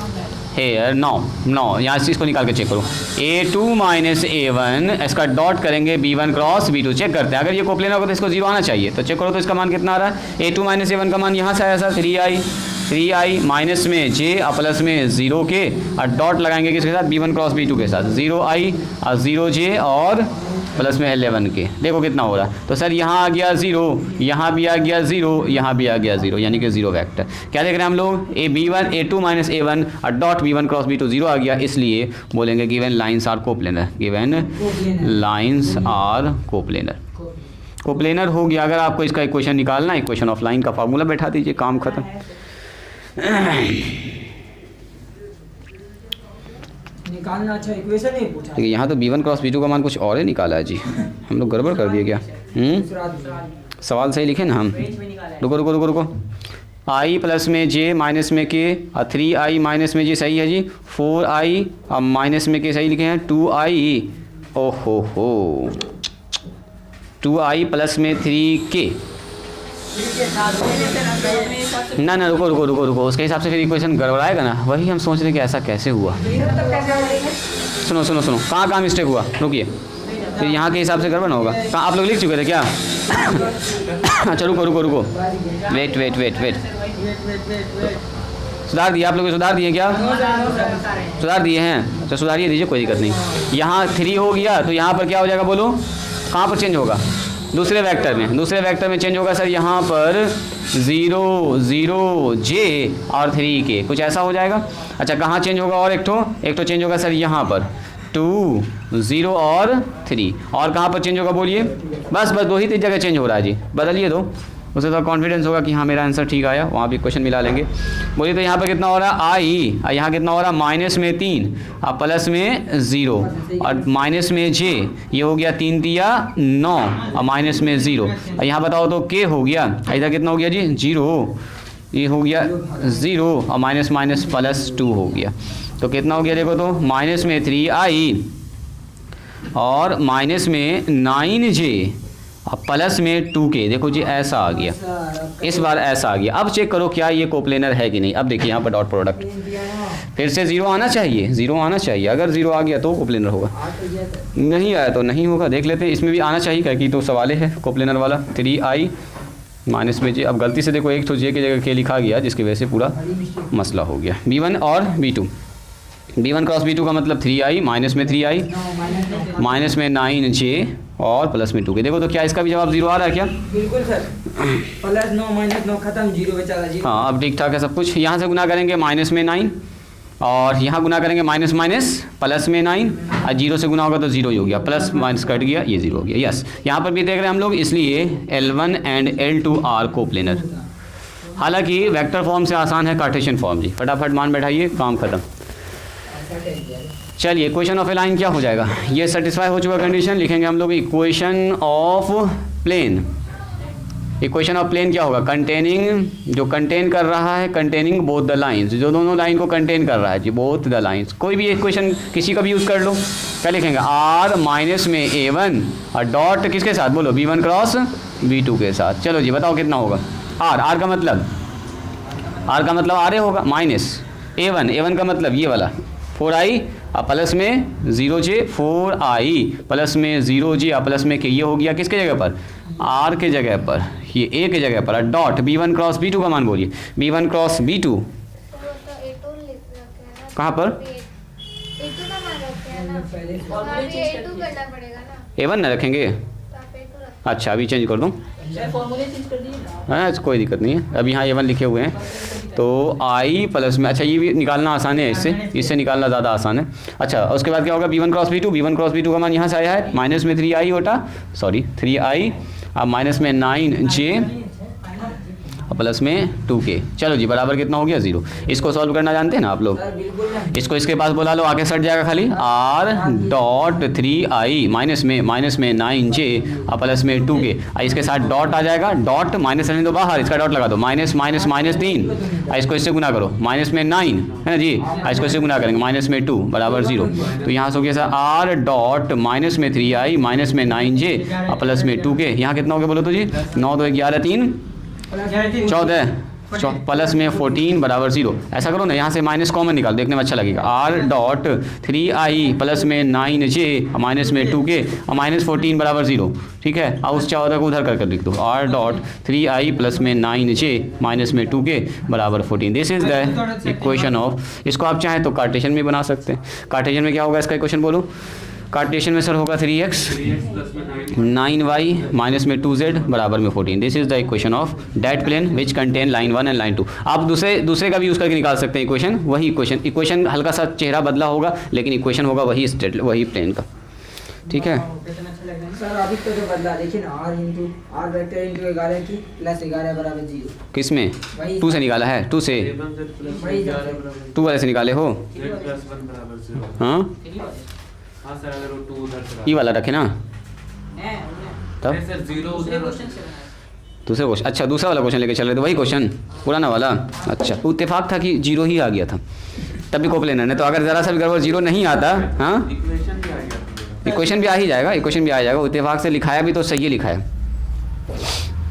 [SPEAKER 1] हेयर 9 यहाँ से इसको निकाल के चेक करो, a2 - a1, इसका डॉट करेंगे b1 क्रॉस b2, चेक करते हैं। अगर ये कोप्लेनर होगा तो इसको 0 आना चाहिए, तो चेक करो तो इसका मान कितना आ रहा है। a2 - a1 का मान यहाँ से आया सर 3i माइनस में j और प्लस में 0k, और डॉट लगाएंगे किसके साथ, b1 क्रॉस b2 के साथ, 0i और 0j और प्लस में 11k। देखो कितना हो रहा है, तो सर यहाँ आ गया 0, यहाँ भी आ गया 0, यहाँ भी आ गया 0, यानी कि 0 वेक्टर। क्या देख रहे हैं हम लोग, a2 - a1 और डॉट b1 क्रॉस b2 0 आ गया, इसलिए बोलेंगे given lines are coplanar, given lines are coplanar. Coplanar हो गया। अगर आपको इसका इक्वेशन निकालना है, इक्वेशन ऑफ लाइन का फार्मूला बैठा दीजिए, काम खत्म।
[SPEAKER 2] निकालना, अच्छा इक्वेशन नहीं पूछा।
[SPEAKER 1] देखिए यहाँ तो b1 क्रॉस b2 का मान कुछ और ही निकाला है जी, हम लोग गड़बड़ कर दिए क्या। सवाल सही लिखे ना हम। रुको, i प्लस में j माइनस में k और 3i माइनस में j सही है जी, 4i और माइनस में k सही लिखे हैं, 2i, ओहो हो 2i प्लस में 3k। ना रुको, उसके हिसाब से फिर इक्वेशन गड़बड़ाएगा ना, वही हम सोच रहे कि ऐसा कैसे हुआ। सुनो, कहाँ मिस्टेक हुआ, रुकिए, फिर यहाँ के हिसाब से गड़बड़ ना होगा। कहाँ आप लोग लिख चुके थे क्या। अच्छा रुको, वेट, सुधार दिए आप लोग, सुधार दिए क्या, सुधार दिए हैं, तो सुधारिए दीजिए, कोई दिक्कत नहीं। यहाँ 3 हो गया, तो यहाँ पर क्या हो जाएगा, बोलो कहाँ पर चेंज होगा, दूसरे वेक्टर में चेंज होगा सर, यहाँ पर 0 0j और 3k, कुछ ऐसा हो जाएगा। अच्छा कहाँ चेंज होगा, और एक तो चेंज होगा सर यहाँ पर 2 0 और 3, और कहाँ पर चेंज होगा बोलिए, बस 2 ही 3 जगह चेंज हो रहा है जी, बदलिए दो, उससे थोड़ा कॉन्फिडेंस होगा कि हाँ मेरा आंसर ठीक आया, वहाँ भी क्वेश्चन मिला लेंगे। बोलिए तो यहाँ पर कितना हो रहा है i, और यहाँ कितना हो रहा है माइनस में 3 और प्लस में 0 और माइनस में j, ये हो गया 3 तिया 9 और माइनस में 0, और यहाँ बताओ तो k हो गया, इधर कितना हो गया जी 0, ये हो गया 0 और माइनस माइनस प्लस 2 हो गया, तो कितना हो गया देखो तो माइनस में 3i और माइनस में 9j और प्लस में 2k। देखो जी ऐसा आ गया, इस बार ऐसा आ गया। अब चेक करो क्या ये कोप्लेनर है कि नहीं। अब देखिए यहाँ पर डॉट प्रोडक्ट फिर से 0 आना चाहिए, अगर 0 आ गया तो कोप्लेनर होगा, नहीं आया तो नहीं होगा। देख लेते हैं, इसमें भी आना चाहिए क्योंकि तो सवाल है कोप्लेनर वाला। 3i माइनस में j, अब गलती से देखो एक तो j की जगह k लिखा गया, जिसकी वजह से पूरा मसला हो गया। b1 और b2, b1 क्रॉस b2 का मतलब 3i माइनस में 3i माइनस में 9j और प्लस में 2k। देखो तो क्या इसका भी जवाब 0 आ रहा है क्या,
[SPEAKER 2] बिल्कुल सर, प्लस 9 माइनस 9 खत्म, 0 बचा 0।
[SPEAKER 1] हाँ अब ठीक ठाक है सब कुछ। यहाँ से गुना करेंगे माइनस में 9 और यहाँ गुना करेंगे माइनस माइनस प्लस में 9, और 0 से गुना होगा तो 0 ही हो गया, प्लस माइनस कट गया, ये 0 हो गया। यस, यहाँ पर भी देख रहे हैं हम लोग, इसलिए L1 and L2 are coplanar. हालांकि वेक्टर फॉर्म से आसान है कार्टेशियन फॉर्म जी। फटाफट मान बैठाइए, काम खत्म। चलिए इक्वेशन ऑफ ए लाइन क्या हो जाएगा, ये सेटिस्फाई हो चुका कंडीशन, लिखेंगे हम लोग equation of plane. Equation of plane क्या होगा, कंटेनिंग, जो कंटेन कर रहा है, कंटेनिंग बोथ द लाइंस, जो दोनों लाइन को कंटेन कर रहा है जी, बोथ द लाइंस। कोई भी इक्वेशन किसी का भी यूज़ कर लो, क्या लिखेंगे, आर माइनस में A1 और डॉट किसके साथ, बोलो B1 क्रॉस B2 के साथ। चलो जी बताओ कितना होगा, आर का मतलब आर होगा, माइनस A1 का मतलब ये वाला 4i और प्लस में 0j, 4i प्लस में 0j और प्लस में के, ये हो गया किसके जगह पर, आर के जगह पर, ये ए के जगह पर, डॉट B1 क्रॉस B2 का मान बोलिए, B1 क्रॉस B2 कहाँ पर, A1 ना रखेंगे, अच्छा अभी चेंज कर दूँ, हाँ कोई दिक्कत नहीं है, अभी यहाँ A1 लिखे हुए हैं तो i प्लस में, अच्छा ये भी निकालना आसान है, इससे निकालना ज़्यादा आसान है। अच्छा उसके बाद क्या होगा, B1 क्रॉस B2 का मान यहाँ से आया है, माइनस में 3i होता, सॉरी 3i अब माइनस में 9j और प्लस में 2k। चलो जी बराबर कितना हो गया, 0। इसको सॉल्व करना जानते हैं ना आप लोग, इसको इसके पास बुला लो, आगे सट जाएगा खाली, r डॉट 3i माइनस में 9j और प्लस में 2k, इसके साथ डॉट आ जाएगा, डॉट माइनस रहने दो बाहर, इसका डॉट लगा दो, माइनस 3, इसको इससे गुना करो, माइनस में 9 है ना जी, इसको इससे गुना करेंगे, माइनस में 2 बराबर 0। तो यहाँ से हो गया सर r डॉट माइनस में 3i माइनस में 9j और प्लस में 2k, यहाँ कितना हो गया बोलो तो जी, 9 2 11 3 14 प्लस में 14 बराबर 0। ऐसा करो ना, यहाँ से माइनस कॉमन निकाल, देखने में अच्छा लगेगा, r डॉट 3i प्लस में 9j माइनस में 2k और माइनस 14 बराबर 0, ठीक है। अब उस 14 को उधर करके लिख दो, r डॉट 3i प्लस में 9j माइनस में 2k बराबर 14। This is the equation of, इसको आप चाहें तो कार्टेशियन में बना सकते हैं। कार्टेशियन में क्या होगा इसका इक्वेशन बोलो, कार्टेशियन में सर होगा 3x 9y माइनस में 2z बराबर में 14। This is the equation of that plane which contain line 1 and line 2। आप दूसरे का भी यूज़ करके निकाल सकते हैं इक्वेशन, वही इक्वेशन हल्का सा चेहरा बदला होगा लेकिन इक्वेशन होगा वही प्लेन का, ठीक है।
[SPEAKER 2] सर अभी तो जो बदला देखिए ना, r वेक्टर इनटू 11 की प्लस 11 बराबर 0,
[SPEAKER 1] किस में 2 से निकाला है, 2 से 2 वाले से निकाले हो, हाँ
[SPEAKER 3] सर अगर वो 2 उधर से
[SPEAKER 1] ये वाला रखे ना, तब
[SPEAKER 3] सर 0 उधर
[SPEAKER 1] दूसरे क्वेश्चन, अच्छा दूसरा वाला क्वेश्चन लेके चल रहे थे, वही क्वेश्चन पुराना वाला, अच्छा इत्तेफाक था कि 0 ही आ गया था, तभी कोप्लेनर ने, तो अगर ज़रा सा भी गड़बड़ 0 नहीं आता, हाँ इक्वेशन भी आ ही जाएगा, इत्तेफाक से लिखाया भी तो सही लिखाया,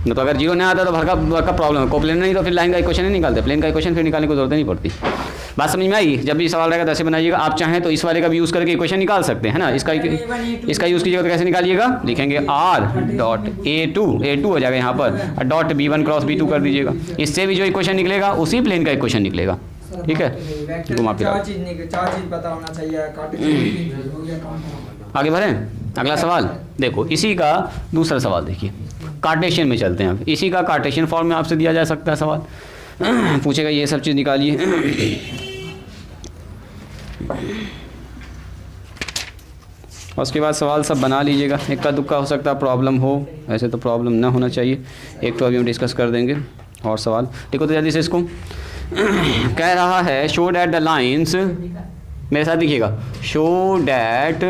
[SPEAKER 1] तो अगर 0 नहीं आता तो भरका प्रॉब्लम है। कोप्लेनर नहीं तो फिर लाइन का इक्वेशन नहीं निकालते, प्लेन का इक्वेशन फिर निकालने की जरूरत नहीं पड़ती। बात समझ में आई, जब भी सवाल रहेगा ऐसे बनाइएगा, आप चाहें तो इस वाले का भी यूज़ करके इक्वेशन निकाल सकते हैं ना, इसका यूज़ कीजिएगा तो कैसे निकालिएगा, लिखेंगे r डॉट a2 हो जाएगा यहाँ पर, डॉट B1 क्रॉस B2 कर दीजिएगा, इससे भी जो इक्वेशन निकलेगा उसी प्लेन का इक्वेशन निकलेगा, ठीक है। घुमा फिरा आगे बढ़ें, अगला सवाल देखो, इसी का दूसरा सवाल देखिए, कार्टेशियन में चलते हैं। अब इसी का कार्टेशियन फॉर्म में आपसे दिया जा सकता है सवाल, पूछेगा ये सब चीज़ निकालिए, उसके बाद सवाल सब बना लीजिएगा, इक्का दुक्का हो सकता है प्रॉब्लम हो, ऐसे तो प्रॉब्लम ना होना चाहिए, एक तो अभी हम डिस्कस कर देंगे और सवाल, ठीक हो तो जल्दी से इसको कह रहा है, शो डैट द लाइन्स, मेरे साथ दिखिएगा, शो डैट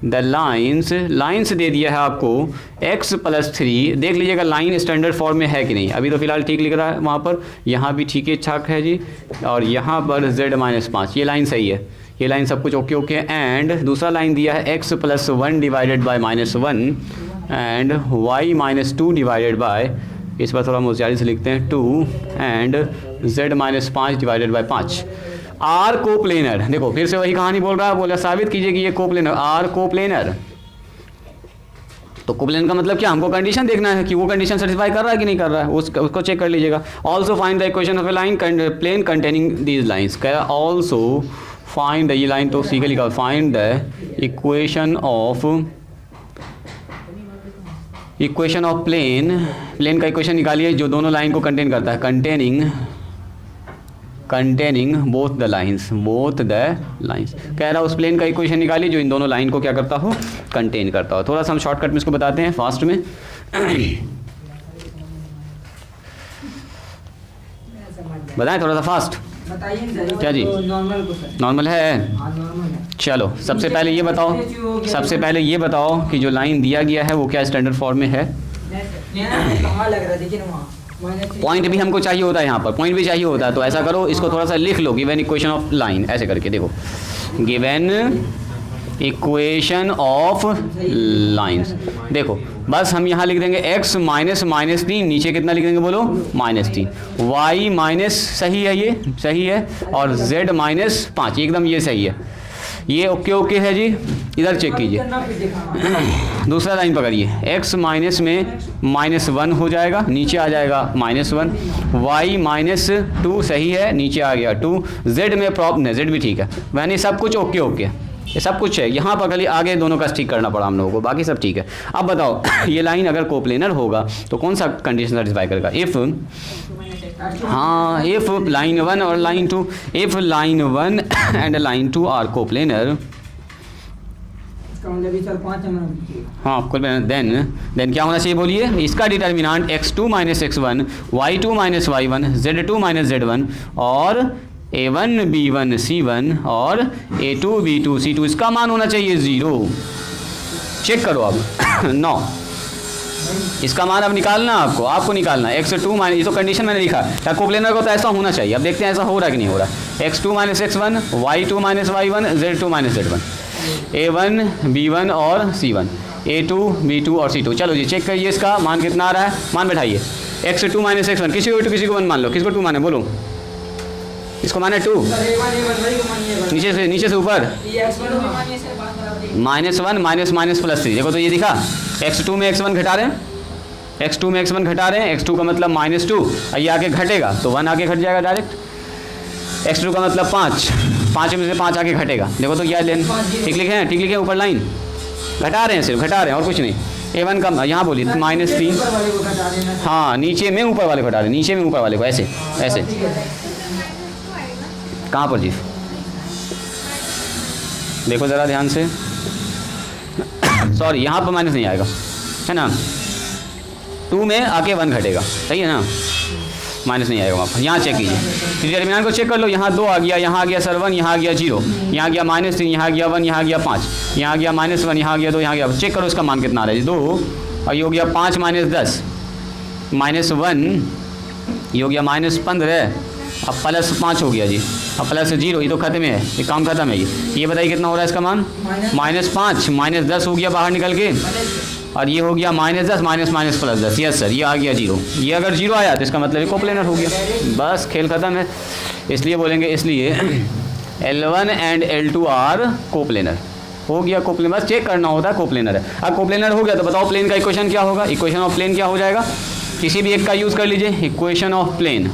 [SPEAKER 1] द लाइन्स दे दिया है आपको x प्लस 3, देख लीजिएगा लाइन स्टैंडर्ड फॉर्म में है कि नहीं, अभी तो फिलहाल ठीक लिख रहा है वहाँ पर, यहाँ भी ठीक ठाक है जी, और यहाँ पर z माइनस 5, ये लाइन सही है, ये लाइन सब कुछ ओके एंड दूसरा लाइन दिया है x प्लस 1 डिवाइडेड बाय -1 एंड y माइनस 2 डिवाइडेड बाय, इस पर थोड़ा मुझे से लिखते हैं 2 and z minus 5 divided by 5। Are coplanar, देखो फिर से वही कहानी बोल रहा है, बोला साबित कीजिए कि ये कोप्लेनर, आर कोप्लेनर, तो कोप्लेनर का मतलब क्या, हमको कंडीशन देखना है कि वो कंडीशन सेटिस्फाई कर रहा है कि नहीं कर रहा है, उसको चेक कर लीजिएगा। Also find the equation of a line plane containing these lines, कह रहा ऑल्सो फाइंड द, ये लाइन तो सीखे लिखा, find the equation of plane का इक्वेशन निकालिए जो दोनों लाइन को कंटेन करता है, कंटेनिंग बोथ द लाइन्स, कह रहा उस प्लेन का इक्वेशन निकालिए जो इन दोनों लाइन को क्या करता हो, कंटेन करता हो। थोड़ा सा हम शॉर्टकट में इसको बताते हैं फास्ट में, बताएं थोड़ा सा फास्ट,
[SPEAKER 2] बताइए ना जरा।
[SPEAKER 1] क्या जी?
[SPEAKER 2] तो नॉर्मल क्वेश्चन।
[SPEAKER 1] नॉर्मल है?
[SPEAKER 2] हाँ नॉर्मल है।
[SPEAKER 1] चलो सबसे पहले ये बताओ, सबसे पहले ये बताओ कि जो लाइन दिया गया है वो क्या स्टैंडर्ड फॉर्म में है?
[SPEAKER 2] कहाँ लग रहा है देखिए ना वहाँ
[SPEAKER 1] पॉइंट भी हमको चाहिए होता है, यहाँ पर पॉइंट भी चाहिए होता है। तो ऐसा करो, इसको थोड़ा सा लिख लो, गिवन इक्वेशन ऑफ लाइन, ऐसे करके देखो, गिवन इक्वेशन ऑफ लाइंस। देखो बस हम यहाँ लिख देंगे x माइनस -3, नीचे कितना लिख देंगे बोलो? -3, y माइनस, सही है ये, सही है, और z -5, एकदम ये सही है, ये ओके ओके है जी। इधर चेक कीजिए, दूसरा लाइन पकड़िए, x माइनस में -1 हो जाएगा, नीचे आ जाएगा -1, y -2 सही है, नीचे आ गया 2, z में प्रॉब्लम, z भी ठीक है, यानी सब कुछ ओके ओके, ये सब कुछ है। यहाँ पर खाली आगे दोनों का ठीक करना पड़ा हम लोगों को, बाकी सब ठीक है। अब बताओ ये लाइन अगर कोप्लेनर होगा तो कौन सा कंडीशन सेटिस्फाई करेगा? इफ़, हाँ, इफ़ लाइन 1 और line 2, if line 1 and line 2 are coplanar, हाँ कोप्लेनर, देन क्या होना चाहिए बोलिए? इसका determinant x2 minus x1, y2 minus y1, z2 minus z1 और a1 b1 c1 और a2 b2 c2, इसका मान होना चाहिए 0। चेक करो अब 9, इसका मान अब निकालना, आपको निकालना x2 माइनस, ये तो कंडीशन मैंने लिखा है, कोप्लेनर को तो ऐसा होना चाहिए। अब देखते हैं ऐसा हो रहा है कि नहीं हो रहा है। x2 minus x1, y2 minus y1, z2 minus z1, a1 b1 और c1, a2 b2 और c2। चलो जी चेक करिए इसका मान कितना आ रहा है, मान बैठाइए। x2 माइनस x1, किसी को 2 किसी को 1 मान लो, किसको 2 माने बोलो? इसको माने 2, नीचे से ऊपर -1 माइनस +3, देखो तो ये दिखा, x2 में x1 घटा रहे हैं, x2 में x1 घटा रहे हैं, x2 का मतलब -2, ये आगे घटेगा तो 1 आगे घट जाएगा डायरेक्ट, x2 का मतलब 5 में से 5 आगे घटेगा, देखो तो क्या लेन, ठीक लिखे हैं, ठीक लिखे ऊपर लाइन, घटा रहे हैं, सिर्फ घटा रहे हैं और कुछ नहीं। a1 का यहाँ बोलिए -3, हाँ नीचे में ऊपर वाले घटा रहे हैं, नीचे में ऊपर वाले को, ऐसे ऐसे, कहाँ पर जी? देखो ज़रा ध्यान से, सॉरी यहाँ पर माइनस नहीं आएगा, है ना, 2 में आके 1 घटेगा, सही है ना, माइनस नहीं आएगा वहाँ पर। यहाँ चेक कीजिए, डिटर्मिनेंट को चेक कर लो, यहाँ 2 आ गया, यहाँ आ गया सर 1, यहाँ आ गया 0, यहाँ आ गया -3, यहाँ आ गया 1, यहाँ आ गया 5, यहाँ आ गया -1, यहाँ आ गया 2, यहाँ आ गया, चेक करो इसका मान कितना आ रहा है, 2, और ये हो गया 5 माइनस 10 -1, ये हो गया -15, अब +5 हो गया जी, अब +0, ये तो खत्म है, ये काम खत्म है। ये बताइए कितना हो रहा है इसका मान? -5 -10 हो गया बाहर निकल के, और ये हो गया -10 माइनस +10, यस सर, ये आ गया 0। ये अगर 0 आया तो इसका मतलब ये कोप्लेनर हो गया, बस खेल ख़त्म है। इसलिए बोलेंगे, इसलिए L1 and L2 are coplanar, हो गया कोप्लेनर, बस चेक करना होता है कोप्लेनर है। अब कोप्लेनर हो गया तो बताओ प्लेन का इक्वेशन क्या होगा? इक्वेशन ऑफ प्लेन क्या हो जाएगा? किसी भी एक का यूज़ कर लीजिए, इक्वेशन ऑफ प्लेन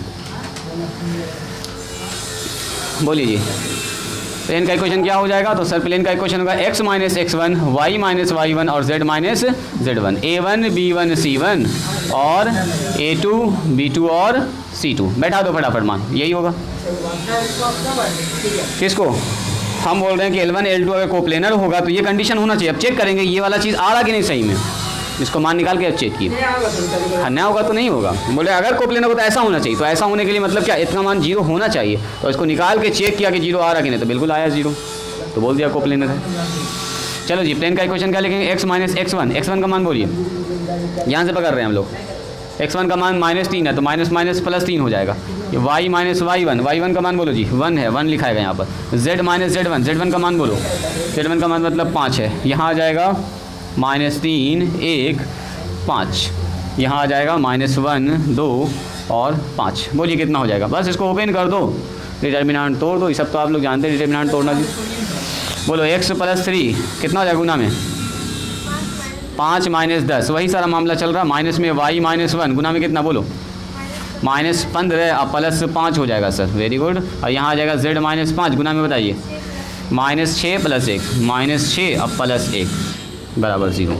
[SPEAKER 1] बोलिए जी, प्लेन का इक्वेशन क्या हो जाएगा? तो सर प्लेन का इक्वेशन होगा x minus x1, y minus y1 और z minus z1, a1 b1 c1 और a2 b2 और c2। बैठा दो फटाफट मान, यही होगा। किसको हम बोल रहे हैं कि L1 L2 अगर कोप्लेनर होगा तो ये कंडीशन होना चाहिए। अब चेक करेंगे ये वाला चीज़ आ रहा कि नहीं सही में, इसको मान निकाल के अब चेक किए। हाँ, ना होगा तो नहीं होगा। बोले अगर कोप्लेनर होगा तो ऐसा होना चाहिए, तो ऐसा होने के लिए मतलब क्या, इतना मान 0 होना चाहिए। तो इसको निकाल के चेक किया कि 0 आ रहा कि नहीं, तो बिल्कुल आया 0, तो बोल दिया कोप्लेनर है। चलो जी, प्लेन का इक्वेशन क्या लिखेंगे? x माइनस x1 का मान बोलिए, यहाँ से पकड़ रहे हैं हम लोग। x1 का मान -3 है तो माइनस माइनस +3 हो जाएगा। y माइनस y1 का मान बोलो जी, 1 है, 1 लिखाएगा यहाँ पर। z माइनस z1 का मान बोलो, z1 का मान मतलब 5 है, यहाँ आ जाएगा -3 1 5, यहाँ आ जाएगा -1 2 और 5। बोलिए कितना हो जाएगा? बस इसको ओपन कर दो, डिटर्मिनेंट तोड़ दो। ये सब तो आप लोग जानते हैं डिटर्मिनेंट तोड़ना जी। बोलो x + 3 कितना हो जाएगा गुना में? 5 माइनस 10, वही सारा मामला चल रहा। माइनस में y माइनस 1, गुना में कितना बोलो? -15 अब +5 हो जाएगा सर, वेरी गुड। और यहाँ आ जाएगा z माइनस 5, गुना में बताइए -6 + 1, -6 अब +1 बराबर 0।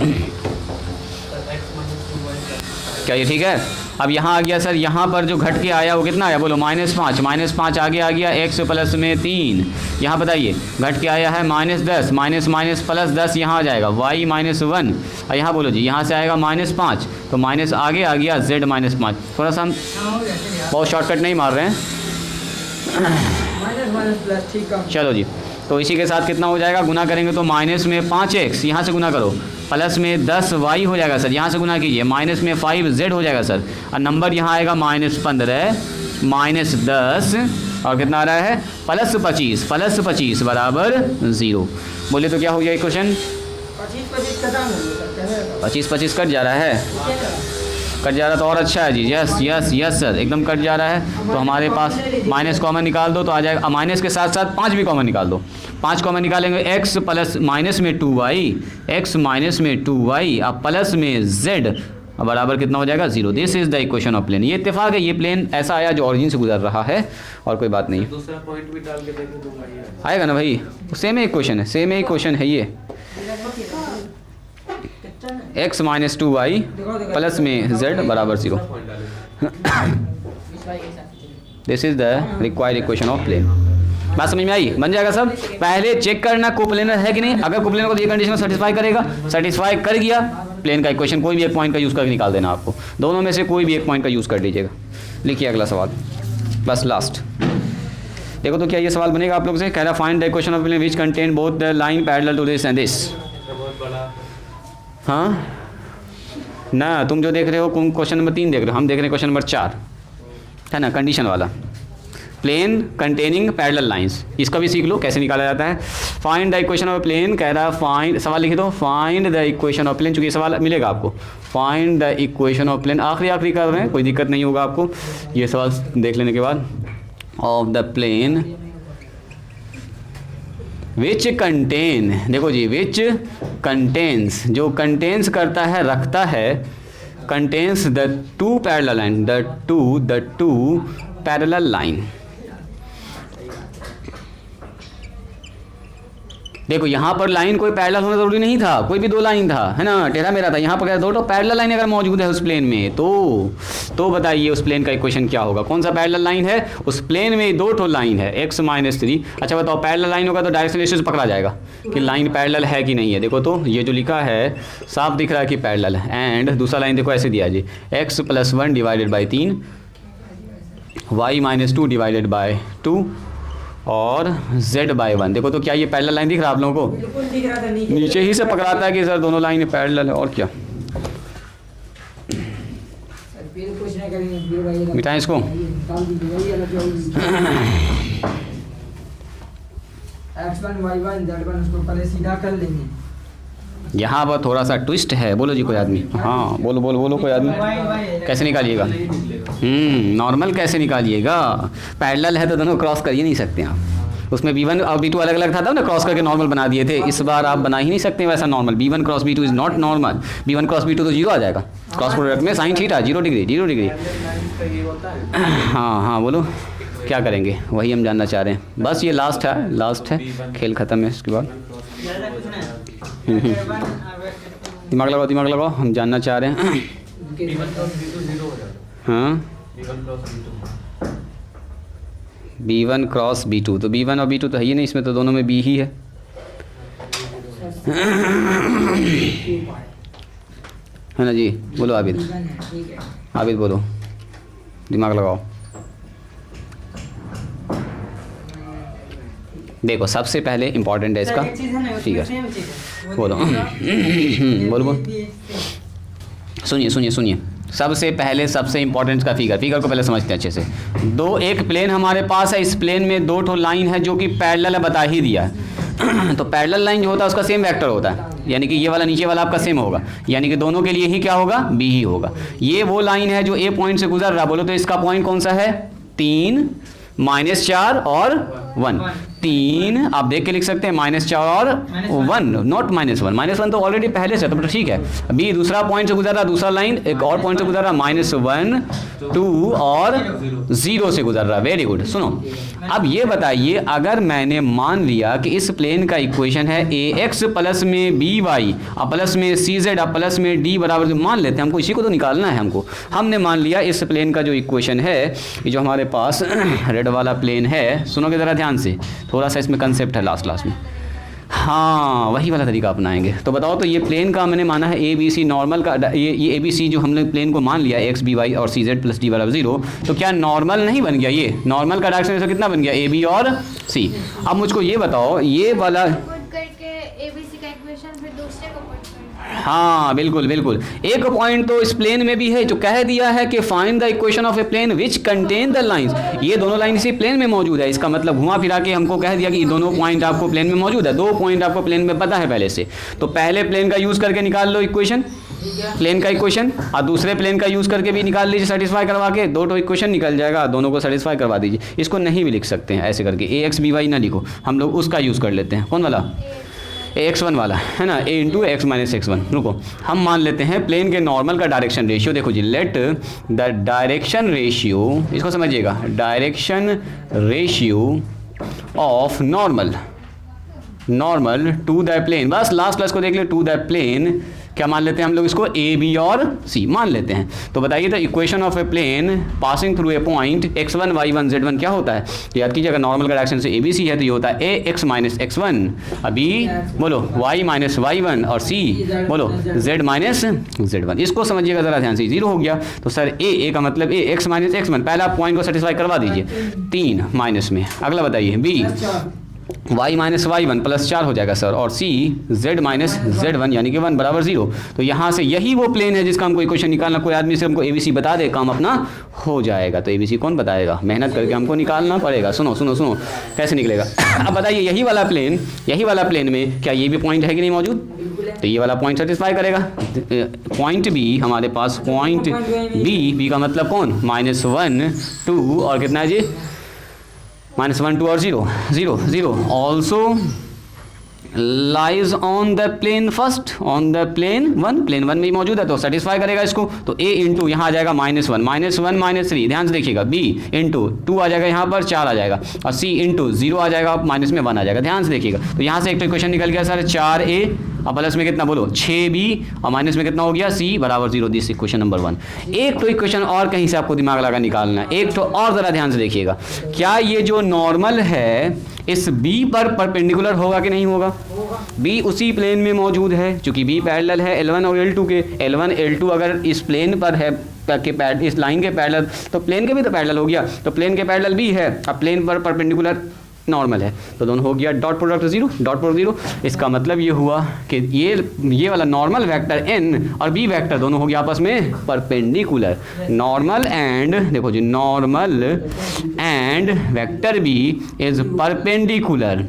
[SPEAKER 1] क्या ये ठीक है? अब यहाँ आ गया सर, यहाँ पर जो घट के आया वो कितना आया बोलो? -5 आगे आ गया x + में 3, यहाँ बताइए घट के आया है -10, माइनस माइनस +10 यहाँ आ जाएगा y माइनस 1, और यहाँ बोलो जी यहाँ से आएगा -5, तो माइनस आगे आ गया z माइनस 5। थोड़ा सा हम बहुत शॉर्टकट नहीं मार रहे हैं,
[SPEAKER 2] माइनस माइनस प्लस, ठीक है।
[SPEAKER 1] चलो जी, तो इसी के साथ कितना हो जाएगा, गुना करेंगे तो माइनस में 5x यहाँ से गुना करो, प्लस में 10y हो जाएगा सर, यहाँ से गुना कीजिए, माइनस में 5z हो जाएगा सर, और नंबर यहाँ आएगा -15 -10 और कितना आ रहा है +25 बराबर 0। बोले तो क्या हो गया इक्वेशन?
[SPEAKER 2] 25 खत्म हो गया सर, कैसे?
[SPEAKER 1] 25 कट जा रहा है, कट जा रहा तो और अच्छा है जी। यस यस यस सर, एकदम कट जा रहा है। तो हमारे पास माइनस कॉमन निकाल दो तो आ जाएगा, माइनस के साथ साथ 5 भी कॉमन निकाल दो। 5 कॉमन निकालेंगे, x प्लस माइनस में 2y, x माइनस में 2y अब प्लस में z बराबर कितना हो जाएगा 0। This is the equation of plane. ये इत्तेफाक है, ये प्लेन ऐसा आया जो ऑरिजिन से गुजर रहा है और कोई बात नहीं।
[SPEAKER 3] दूसरा पॉइंट भी डाल के देखें तो भाई
[SPEAKER 1] आएगा ना भाई, सेम ही इक्वेशन है, सेम ही इक्वेशन है ये। x माइनस 2y प्लस में z बराबर 0।
[SPEAKER 3] पॉइंट डालें।
[SPEAKER 1] This is the required equation of plane. बात समझ में आई? बन जाएगा सब। पहले चेक करना कोप्लेनर है कि नहीं। अगर कोप्लेनर को ये कंडीशन को सेटिस्फाई करेगा, सेटिस्फाई कर गया, प्लेन का इक्वेशन कोई भी एक पॉइंट का यूज़ करके निकाल देना आपको। दोनों में से कोई भी एक पॉइंट का यूज़ कर लीजिएगा। लिखिए अगला सवाल, बस लास्ट। देखो तो क्या ये सवाल बनेगा आप लोग से। कह रहा find the equation of plane which contain both the line parallel to this and this.
[SPEAKER 3] बहुत बड़ा
[SPEAKER 1] हाँ ना, तुम जो देख रहे हो क्वेश्चन नंबर 3 देख रहे हो, हम देख रहे हैं क्वेश्चन नंबर 4 है ना, कंडीशन वाला। प्लेन कंटेनिंग पैरेलल लाइंस, इसका भी सीख लो कैसे निकाला जाता है। Find the equation of plane, कह रहा फाइंड, सवाल लिखे दो find the equation of plane, चूंकि सवाल मिलेगा आपको। Find the equation of plane, आखिरी कर रहे हैं, कोई दिक्कत नहीं होगा आपको ये सवाल देख लेने के बाद। Of the plane which contain, देखो जी, विच कंटेन्स, जो कंटेन्स करता है, रखता है, contains the two parallel line, the two parallel line. देखो यहाँ पर लाइन कोई पैरेलल होना जरूरी नहीं था, कोई भी दो लाइन था, है ना, टेढ़ा मेरा था। यहाँ पर क्या, दो तो पैरेलल लाइन अगर मौजूद है उस प्लेन में तो बताइए उस प्लेन का इक्वेशन क्या होगा। कौन सा पैरेलल लाइन है उस प्लेन में? दो तो लाइन है, x माइनस 3। अच्छा बताओ, पैरेलल लाइन होगा तो डायरेक्शन रेशियो से पकड़ा जाएगा कि लाइन पैरेलल है कि नहीं है। देखो तो ये जो लिखा है साफ दिख रहा है कि पैरेलल है। एंड दूसरा लाइन देखो ऐसे दिया जी, x + 1 divided by 3, y - 2 divided by 2 और z/1। देखो तो क्या ये पैरेलल लाइन दिख रहा है आप लोगों को?
[SPEAKER 2] बिल्कुल दिख रहा था,
[SPEAKER 1] नीचे ही से पकड़ाता है कि सर दोनों लाइन पैरेलल है, और क्या।
[SPEAKER 2] फिर कुछ नहीं करेंगे, फिर वही
[SPEAKER 1] मिटाएं इसको।
[SPEAKER 2] निकाल दीजिए, वही अलग x1 y1 z1 उसको पहले सीधा कर लेंगे।
[SPEAKER 1] यहाँ पर थोड़ा सा ट्विस्ट है। बोलो जी कोई आदमी, हाँ बोलो बोलो बोलो कोई आदमी। कैसे निकालिएगा? नॉर्मल कैसे निकालिएगा? पैरेलल है तो दोनों क्रॉस कर ही नहीं सकते आप। उसमें b1 और b2 अलग अलग था ना, क्रॉस करके नॉर्मल बना दिए थे। इस बार आप बना ही नहीं सकते वैसा normal. b1 cross b2 is not normal. b1 cross b2 तो 0 आ जाएगा। क्रॉस प्रोडक्ट में साइन थीटा 0 डिग्री 0 डिग्री। हाँ हाँ बोलो क्या करेंगे, वही हम जानना चाह रहे हैं। बस ये लास्ट है, खेल ख़त्म है। इसके बाद दिमाग लगाओ, हम जानना चाह रहे हैं। हाँ b1 क्रॉस b2, तो b1 और b2 तो है ही नहीं, इसमें तो दोनों में b ही है। है ना जी, बोलो आबिद,
[SPEAKER 2] ठीक है,
[SPEAKER 1] आबिद बोलो, दिमाग लगाओ। देखो सबसे पहले इम्पोर्टेंट है इसका, ठीक है बोलो बोलो सुनिए। सबसे पहले सबसे इंपॉर्टेंट का फिगर को पहले समझते हैं अच्छे से। एक प्लेन हमारे पास है, इस प्लेन में दो ठो लाइन है जो कि पैरेलल है, बता ही दिया है। तो पैरेलल लाइन जो होता है उसका सेम वेक्टर होता है, यानी कि ये वाला नीचे वाला आपका सेम होगा, यानी कि दोनों के लिए ही क्या होगा, बी ही होगा। ये वो लाइन है जो ए पॉइंट से गुजर रहा, बोलो तो इसका पॉइंट कौन सा है? 3, -4 और 1। 3 आप देख के लिख सकते हैं, -4 और 1, नॉट -1 तो ऑलरेडी पहले से, तो ठीक है। अभी दूसरा पॉइंट से गुजर रहा, दूसरा लाइन एक और पॉइंट से गुजर रहा, -1, 2 और 0 से गुजर रहा। Very good. सुनो अब ये बताइए, अगर मैंने मान लिया कि इस प्लेन का इक्वेशन है ax प्लस में by और प्लस में cz और प्लस में d बराबर, जो मान लेते हैं, हमको इसी को तो निकालना है हमको। हमने मान लिया इस प्लेन का जो इक्वेशन है, ये जो हमारे पास रेड वाला प्लेन है, सुनोगे ज़रा ध्यान से, थोड़ा सा इसमें कंसेप्ट है लास्ट में। हाँ वही वाला तरीका अपनाएंगे। तो बताओ, तो ये प्लेन का मैंने माना है ए बी सी, नॉर्मल का ये ए बी सी जो हमने प्लेन को मान लिया एक्स बी वाई और सी जेड प्लस डी बराबर 0, तो क्या नॉर्मल नहीं बन गया? ये नॉर्मल का डायरेक्शन रेशियो कितना बन गया? ए बी और सी। अब मुझको ये बताओ, ये वाला
[SPEAKER 4] करके एबीसी का इक्वेशन फिर दूसरे को पुट करना।
[SPEAKER 1] हाँ बिल्कुल बिल्कुल, एक पॉइंट तो इस प्लेन में भी है जो कह दिया है कि find the equation of a plane which contain the lines. ये दोनों लाइन इसी प्लेन में मौजूद है, इसका मतलब घुमा फिरा के हमको कह दिया कि ये दोनों पॉइंट आपको प्लेन में मौजूद है। 2 पॉइंट आपको प्लेन में पता है पहले से, तो पहले प्लेन का यूज करके निकाल लो इक्वेशन, प्लेन का इक्वेशन, और दूसरे प्लेन का यूज करके भी निकाल लीजिए सेटिस्फाई करवा के, 2 इक्वेशन निकल जाएगा, दोनों को सेटिस्फाई करवा दीजिए। इसको नहीं भी लिख सकते हैं ऐसे करके, ए एक्स बी वाई ना लिखो, हम लोग उसका यूज़ कर लेते हैं। कौन वाला? x1 वाला है ना, a into x minus x1। रुको, हम मान लेते हैं प्लेन के नॉर्मल का डायरेक्शन रेशियो। देखो जी, लेट द डायरेक्शन रेशियो, इसको समझिएगा, direction ratio of normal to the plane, बस लास्ट प्लस को देख ले, टू द प्लेन क्या मान लेते हैं हम लोग इसको? ए बी और सी मान लेते हैं। तो बताइए, the equation of a plane passing through a point x1 y1 z1 क्या होता है? याद कीजिएगा, नॉर्मल का डायरेक्शन से ए बी सी है तो ये होता है ए एक्स माइनस x1, अभी बोलो y माइनस y1, और सी बोलो z माइनस z1। इसको समझिएगा ज़रा ध्यान से, 0 हो गया तो सर ए का मतलब ए एक्स माइनस x1, पहला पॉइंट को सेटिस्फाई करवा दीजिए, 3 माइनस में। अगला बताइए, B y minus y1 plus 4 हो जाएगा सर, और c z माइनस z1 यानी कि 1 बराबर 0। तो यहाँ से यही वो प्लेन है जिसका हमको इक्वेशन निकालना, कोई आदमी से हमको ABC बता दे, काम अपना हो जाएगा। तो ABC कौन बताएगा? मेहनत करके हमको निकालना पड़ेगा। सुनो कैसे निकलेगा। अब बताइए, यही वाला प्लेन में क्या ये भी पॉइंट है कि नहीं मौजूद? तो ये वाला पॉइंट सेटिस्फाई करेगा। पॉइंट बी हमारे पास, पॉइंट बी का मतलब कौन? -1 2 और कितना है जी? -1 2 और 0 also lies on the plane first, on the plane 1, plane 1 में ही मौजूद है तो सेटिस्फाई करेगा इसको। तो a इंटू यहाँ आ जाएगा -1 -3, ध्यान से देखिएगा, b इंटू 2 आ जाएगा, यहाँ पर 4 आ जाएगा, और c इंटू 0 आ जाएगा, माइनस में 1 आ जाएगा। ध्यान से देखिएगा, तो यहाँ से एक तो इक्वेशन निकल गया सर 4a, और प्लस में कितना बोलो 6b, और माइनस में कितना हो गया? c बराबर 0। This equation number 1। एक तो इक्वेशन और कहीं से आपको दिमाग लगा निकालना है, एक तो और ज़रा ध्यान से देखिएगा, क्या ये जो नॉर्मल है इस b पर परपेंडिकुलर होगा कि नहीं होगा? b उसी प्लेन में मौजूद है, चूंकि b पैरेलल है L1 और L2 के। L1 L2 अगर इस प्लेन पर है के इस लाइन के पैरेलल, तो प्लेन के भी तो पैरेलल हो गया, तो प्लेन के पैरेलल b है, अब प्लेन पर परपेंडिकुलर नॉर्मल है, तो दोनों हो गया डॉट प्रोडक्ट 0, डॉट प्रोडक्ट 0। इसका मतलब ये हुआ कि ये वाला नॉर्मल वेक्टर n और b वेक्टर दोनों हो गया आपस में परपेंडिकुलर। नॉर्मल एंड, देखो जी, normal and vector b is perpendicular.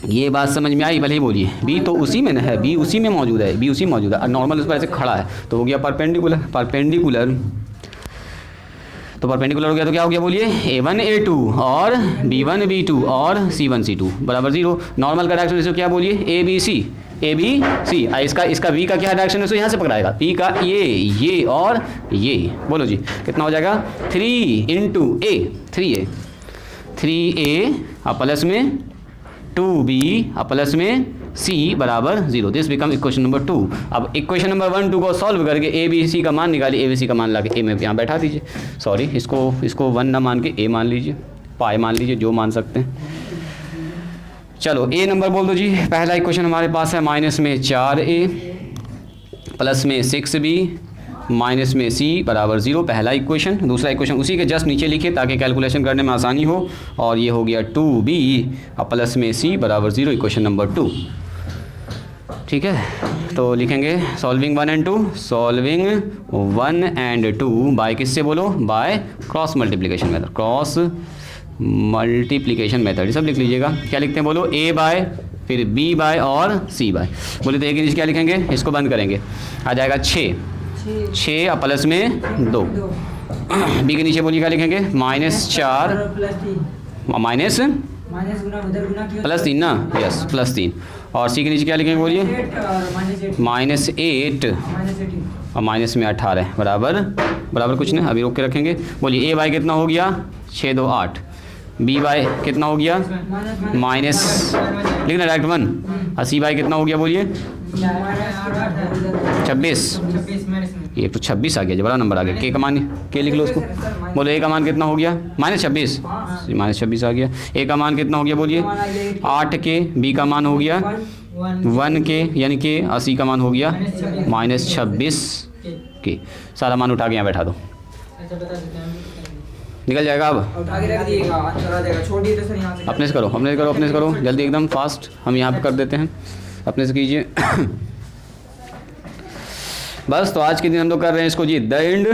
[SPEAKER 1] ये बात समझ में आई? भले ही बोलिए, b तो उसी में है, b उसी में मौजूद है, b उसी में मौजूद है, नॉर्मल उस पर ऐसे खड़ा है तो हो गया परपेंडिकुलर। तो परपेंडिकुलर हो गया तो क्या हो गया बोलिए? a1 a2 और b1 b2 और c1 c2 बराबर 0। नॉर्मल का डायरेक्शन रेशियो क्या बोलिए? a b c। इसका v का क्या डायरेक्शन रेशियो? यहाँ से पकड़ाएगा, p का ये और ये, बोलो जी कितना हो जाएगा? 3 इंटू a, 3a प्लस में 2b प्लस में c बराबर 0। This become equation number 2। अब इक्वेशन नंबर 1 2 को सॉल्व करके ए बी सी का मान निकालिए, ए बी सी का मान ला के ए में यहाँ बैठा दीजिए। सॉरी, इसको 1 ना मान के ए मान लीजिए, पाई मान लीजिए, जो मान सकते हैं। चलो ए नंबर बोल दो जी। पहला इक्वेशन हमारे पास है माइनस में 4a प्लस में 6b माइनस में c बराबर 0, पहला इक्वेशन। दूसरा इक्वेशन उसी के जस्ट नीचे लिखे ताकि कैलकुलेशन करने में आसानी हो, और ये हो गया 2b प्लस में c बराबर 0, इक्वेशन नंबर 2। ठीक है, तो लिखेंगे solving 1 and 2, solving 1 and 2 by किससे बोलो? By cross multiplication method, cross multiplication method. ये सब लिख लीजिएगा। क्या लिखते हैं बोलो? a बाय, फिर b बाय और c बाय। बोले तो एक नीचे क्या लिखेंगे? इसको बंद करेंगे, आ जाएगा 6 प्लस में 2। b के नीचे बोलिए क्या लिखेंगे? -4 माइनस प्लस 3 ना, यस प्लस 3। और c के नीचे क्या लिखेंगे बोलिए? -8 और माइनस में 18 बराबर कुछ नहीं, अभी रोक के रखेंगे। बोलिए a बाई कितना हो गया? 6 2 8 बी बाई कितना हो गया माइनस, लिखना डायरेक्ट 1, और सी बाई कितना हो गया बोलिए 26, ये तो 26 आ गया, जो बड़ा नंबर आ गया। के का मान के लिख लो उसको, बोलो ए का मान कितना हो गया -26, -26 आ गया। ए का मान कितना हो गया बोलिए 8 के, बी का मान हो गया 1 के यानी के, और सी का मान हो गया -26 के। सारा मान उठा के यहाँ बैठा दो, निकल जाएगा। अब
[SPEAKER 2] उठा के रख दिएगा, आंसर आ जाएगा। छोड़िए तो सर यहाँ से
[SPEAKER 1] अपने से करो, अपने से करो, अपने से करो जल्दी एकदम फास्ट। हम यहाँ पे कर देते हैं, अपने से कीजिए। बस तो आज के दिन हम लोग कर रहे हैं इसको जी द एंड।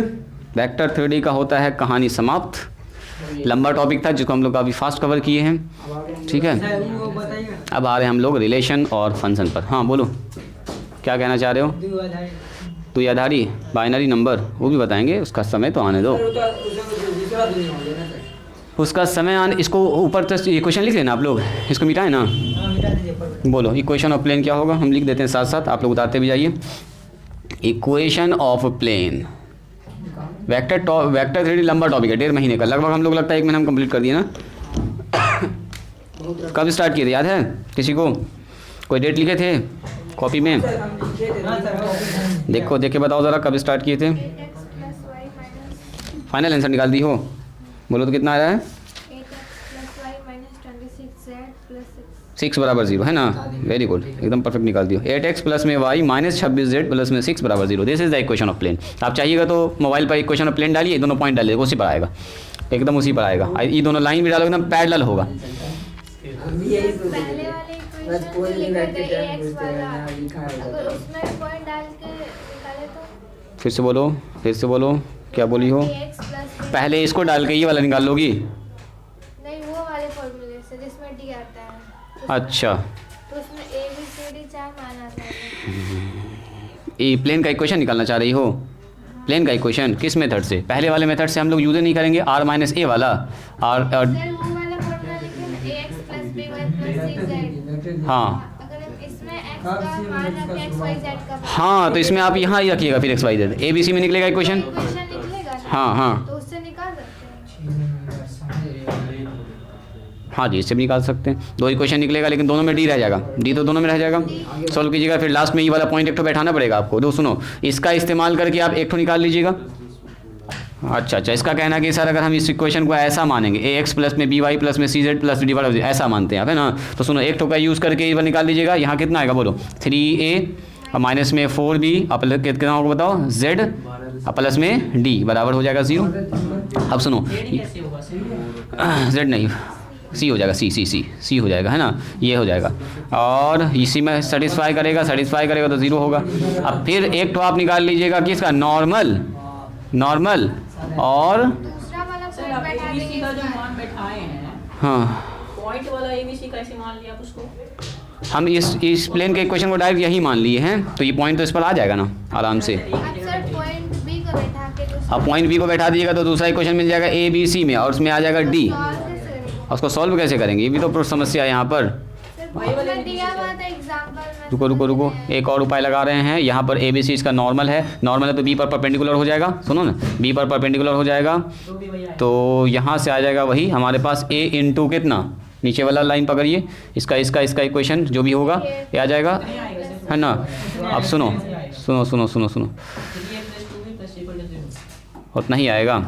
[SPEAKER 1] वेक्टर थ्योरी का होता है कहानी समाप्त। लंबा टॉपिक था जिसको हम लोग काफ़ी फास्ट कवर किए हैं, ठीक है। अब आ रहे हैं हम लोग रिलेशन और फंक्शन पर। हाँ बोलो, क्या कहना चाह रहे हो? द्विआधारी बाइनरी नंबर वो भी बताएंगे, उसका समय तो आने दो, उसका समय आने। इसको ऊपर तक इक्वेशन लिख लेना आप लोग, इसको मिटाए ना। बोलो इक्वेशन ऑफ प्लेन क्या होगा, हम लिख देते हैं साथ साथ, आप लोग उतारते भी जाइए। Equation of plane vector theory लंबा टॉपिक है, 1.5 महीने का लगभग। हम लोग लगता है 1 महीना हम कंप्लीट कर दिए ना। कब स्टार्ट किए थे याद है किसी को? कोई डेट लिखे थे कॉपी में? देखो देख के बताओ ज़रा कब स्टार्ट किए थे। फाइनल आंसर निकाल दी हो, बोलो तो कितना आ रहा है? 6 बराबर 0 है ना। वेरी गुड, एकदम परफेक्ट निकाल दियो। 8x प्लस में y माइनस 26z प्लस में 6 बराबर 0। This is the equation of plane. आप चाहिएगा तो मोबाइल पर इक्वेशन ऑफ प्लेन डालिए, दोनों पॉइंट डालिए, उसी पर आएगा, एकदम उसी पर आएगा। ये दोनों लाइन भी डालोगे एकदम पैरेलल होगा। फिर से बोलो, फिर से बोलो, क्या बोली हो? पहले इसको डाल के ये वाला निकाल लोगी।
[SPEAKER 4] नहीं, वो वाले फॉर्मूले से जिसमें डी आता है।
[SPEAKER 1] अच्छा,
[SPEAKER 4] तो उसमें ए बी सी डी 4 मान आता है।
[SPEAKER 1] ये प्लेन का इक्वेशन निकालना चाह रही हो? प्लेन का इक्वेशन किस मेथड से? पहले वाले मेथड से हम लोग यूज नहीं करेंगे, r माइनस ए वाला।
[SPEAKER 4] सर वो वाला फॉर्मूला लिखे ना, ax plus by plus 6z।
[SPEAKER 1] हाँ
[SPEAKER 4] अगर हम इसमें x का मान रखें x y z का,
[SPEAKER 1] हाँ, तो इसमें आप यहाँ ही रखिएगा फिर x y z। A B C में निकलेगा इक्वेशन।
[SPEAKER 4] इक्वेशन निकलेगा ना,
[SPEAKER 1] हाँ हाँ
[SPEAKER 4] तो उससे निकाल सकते हैं।
[SPEAKER 1] हाँ जी, इससे भी निकाल सकते हैं। 2 इक्वेशन निकलेगा, लेकिन दोनों में डी रह जाएगा, डी तो दोनों में रह जाएगा। सॉल्व कीजिएगा, फिर लास्ट में ये वाला पॉइंट एक तो बैठाना पड़ेगा आपको। दो सुनो, इसका इस्तेमाल करके आप एक तो निकाल लीजिएगा। अच्छा, इसका कहना कि सर अगर हम इस इक्वेशन को ऐसा मानेंगे, ए एक्स प्लस में बी वाई प्लस में सी जेड प्लस डी वाई, ऐसा मानते हैं आप, है ना। तो सुनो, एक तो का यूज़ करके ये वाला निकाल लीजिएगा। यहाँ कितना आएगा बोलो? 3a और माइनस में 4b और प्लस कितना होगा बताओ? z और प्लस में d बराबर हो जाएगा 0। अब सुनो, z नहीं, सी हो जाएगा, सी हो जाएगा, है ना, ये हो जाएगा। और इसी में सेटिस्फाई करेगा तो 0 होगा। अब फिर एक तो आप निकाल लीजिएगा कि इसका नॉर्मल और
[SPEAKER 4] दूसरा वाला
[SPEAKER 5] सर
[SPEAKER 4] पॉइंट
[SPEAKER 5] आप
[SPEAKER 4] बैठा
[SPEAKER 5] एबीसी
[SPEAKER 4] देंगे
[SPEAKER 5] का जो
[SPEAKER 4] इसमें।
[SPEAKER 5] मान बैठाए हैं,
[SPEAKER 1] हाँ,
[SPEAKER 5] पॉइंट वाला एबीसी कैसे मान लिया आप उसको?
[SPEAKER 1] हम इस प्लेन के इक्वेशन को डायरेक्ट यही मान लिए हैं, तो ये पॉइंट तो इस पर आ जाएगा ना आराम से।
[SPEAKER 4] अब सर पॉइंट बी को बैठा के दूसरा
[SPEAKER 1] अब पॉइंट बी को बैठा दीजिएगा तो दूसरा इक्वेशन मिल जाएगा ए बी सी में, और उसमें आ जाएगा डी।
[SPEAKER 4] सॉल्व कैसे करेंगे?
[SPEAKER 1] उसको सॉल्व कैसे करेंगे, ये भी तो समस्या है यहाँ पर।
[SPEAKER 4] सर उसमें दिया हुआ था एग्जांपल में।
[SPEAKER 1] रुको, एक और उपाय लगा रहे हैं यहाँ पर। ए बी सी इसका नॉर्मल है तो बी पर परपेंडिकुलर हो जाएगा। सुनो ना, बी पर परपेंडिकुलर हो जाएगा तो यहाँ से आ जाएगा वही हमारे पास ए इंटू कितना, नीचे वाला लाइन पकड़िए, इसका इक्वेशन जो भी होगा ये आ जाएगा, है ना। अब सुनो, उतना ही आएगा।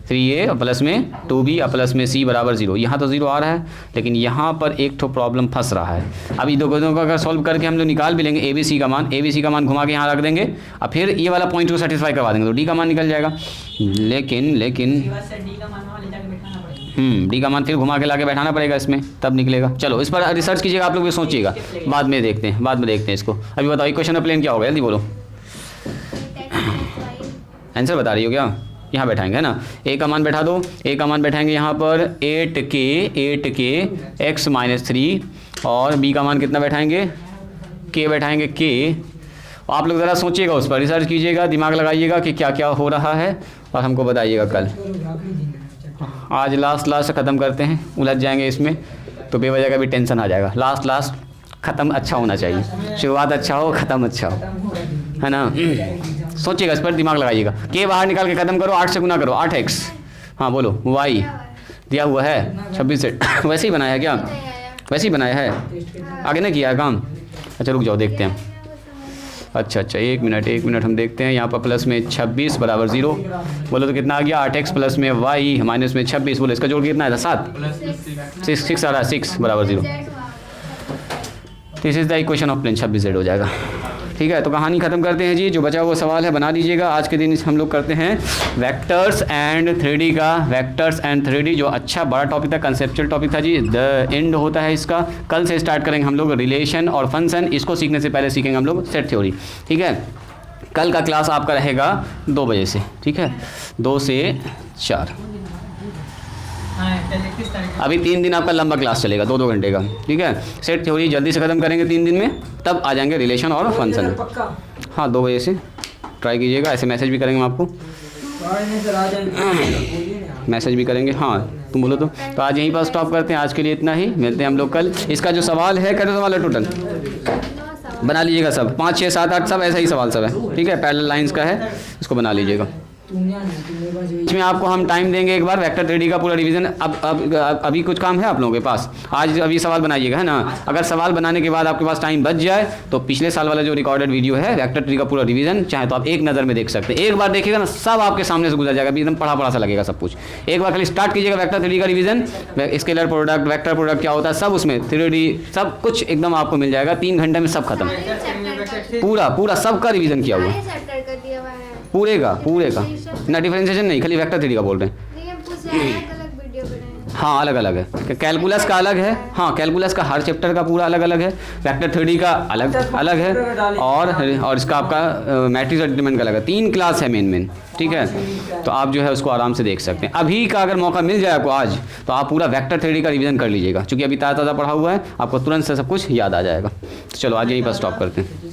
[SPEAKER 1] 3a प्लस में 2b प्लस में c बराबर 0। यहाँ तो 0 आ रहा है, लेकिन यहाँ पर एक तो प्रॉब्लम फंस रहा है। अब ये दोनों का अगर सॉल्व करके हम लोग निकाल भी लेंगे, ए का मान घुमा के यहाँ रख देंगे, और फिर ये वाला पॉइंट को सेटिस्फाई करवा देंगे तो डी का मान निकल जाएगा। लेकिन
[SPEAKER 5] डी का मान वहाँ ले जाके बैठाना पड़ेगा।
[SPEAKER 1] डी का मान फिर घुमा के लाके बैठाना पड़ेगा इसमें, तब निकलेगा। चलो इस पर रिसर्च कीजिएगा, आप लोग भी सोचिएगा, बाद में देखते हैं इसको। अभी बताओ इक्वेशन ऑफ प्लेन क्या होगा, जल्दी बोलो। आंसर बता रही हो क्या? यहाँ बैठाएंगे, है ना। ए का मान बैठा दो, ए का मान बैठाएंगे यहाँ पर 8k x माइनस 3, और बी का मान कितना बैठाएंगे? के बैठाएंगे के। आप लोग ज़रा सोचिएगा, उस पर रिसर्च कीजिएगा, दिमाग लगाइएगा कि क्या क्या हो रहा है, और हमको बताइएगा कल। आज लास्ट ख़त्म करते हैं, उलझ जाएंगे इसमें तो बेवजह का भी टेंशन आ जाएगा। लास्ट ख़त्म अच्छा होना चाहिए, शुरुआत अच्छा हो, ख़त्म अच्छा हो, है ना। सोचिएगा, इस पर दिमाग लगाइएगा। के बाहर निकाल के ख़त्म करो, 8 से गुना करो, 8x। हाँ बोलो, y दिया हुआ है 26 सेट वैसे ही बनाया है क्या?
[SPEAKER 4] नहीं आया।
[SPEAKER 1] वैसे ही बनाया है, आगे नहीं किया है काम? अच्छा रुक जाओ देखते हैं। अच्छा एक मिनट हम देखते हैं। यहाँ पर प्लस में 26 बराबर 0 बोलो तो कितना आ गया? 8x प्लस में y माइनस में 26 बोलो इसका जोड़ कितना है? 7 6 आ रहा है 6 बराबर 0। This is the equation of plane 26z हो जाएगा। ठीक है, तो कहानी ख़त्म करते हैं जी। जो बचा हुआ सवाल है बना लीजिएगा। आज के दिन हम लोग करते हैं वेक्टर्स एंड 3D का। वेक्टर्स एंड 3D जो अच्छा बड़ा टॉपिक था, कंसेप्चुअल टॉपिक था जी। द एंड होता है इसका। कल से स्टार्ट करेंगे हम लोग रिलेशन और फंक्शन। इसको सीखने से पहले सीखेंगे हम लोग सेट थ्योरी। ठीक है, कल का क्लास आपका रहेगा 2 बजे से। ठीक है, 2 से 4।
[SPEAKER 5] हाँ, चलिए, किस तारीख?
[SPEAKER 1] अभी 3 दिन आपका लंबा क्लास चलेगा, 2 घंटे का। ठीक है, सेट थ्योरी जल्दी से ख़त्म करेंगे 3 दिन में, तब आ जाएंगे रिलेशन और फंक्शन में।
[SPEAKER 2] पक्का
[SPEAKER 1] हाँ 2 बजे से ट्राई कीजिएगा। ऐसे मैसेज भी करेंगे हम आपको, मैसेज भी करेंगे। हाँ तुम बोलो तो आज यहीं पर स्टॉप करते हैं। आज के लिए इतना ही, मिलते हैं हम लोग कल। इसका जो सवाल है, कैसे सवाल है टोटल बना लीजिएगा सब, 5 6 7 8 सब ऐसा ही सवाल सब है। ठीक है, पैरेलल लाइंस का है, इसको बना लीजिएगा। इसमें आपको हम टाइम देंगे एक बार वेक्टर 3D का पूरा रिवीजन। अभी कुछ काम है आप लोगों के पास, आज अभी सवाल बनाइएगा, है ना। अगर सवाल बनाने के बाद आपके पास टाइम बच जाए तो पिछले साल वाला जो रिकॉर्डेड वीडियो है वेक्टर 3D का पूरा रिवीजन, चाहे तो आप एक नज़र में देख सकते हैं। एक बार देखिएगा ना, सब आपके सामने से गुजर जाएगा, एकदम पढ़ा सा लगेगा सब कुछ। एक बार खाली स्टार्ट कीजिएगा वेक्टर 3D का revision, scalar product, vector product क्या होता है, सब उसमें 3D सब कुछ एकदम आपको मिल जाएगा। 3 घंटे में सब खत्म, पूरा सबका रिवीजन किया हुआ
[SPEAKER 4] चैप्टर कर दिया हुआ है
[SPEAKER 1] पूरे का ना। डिफरेंशिएशन नहीं, खाली वेक्टर 3D का बोल रहे हैं।
[SPEAKER 4] नहीं, हम पूछ रहे हैं अलग वीडियो बनाए।
[SPEAKER 1] हाँ अलग अलग है, कैलकुलस का अलग है। हाँ कैलकुलस का हर चैप्टर का पूरा अलग अलग है। वेक्टर 3D का अलग है, और इसका आपका मैट्रिक्स डिटरमिनेंट का अलग है। 3 क्लास है मेन। ठीक है, तो आप जो है उसको आराम से देख सकते हैं। अभी का अगर मौका मिल जाए आपको आज, तो आप पूरा वेक्टर 3D का रिवीजन कर लीजिएगा, क्योंकि अभी ताज़ा पढ़ा हुआ है, आपको तुरंत से सब कुछ याद आ जाएगा। तो चलो आज यहीं पर स्टॉप करते हैं।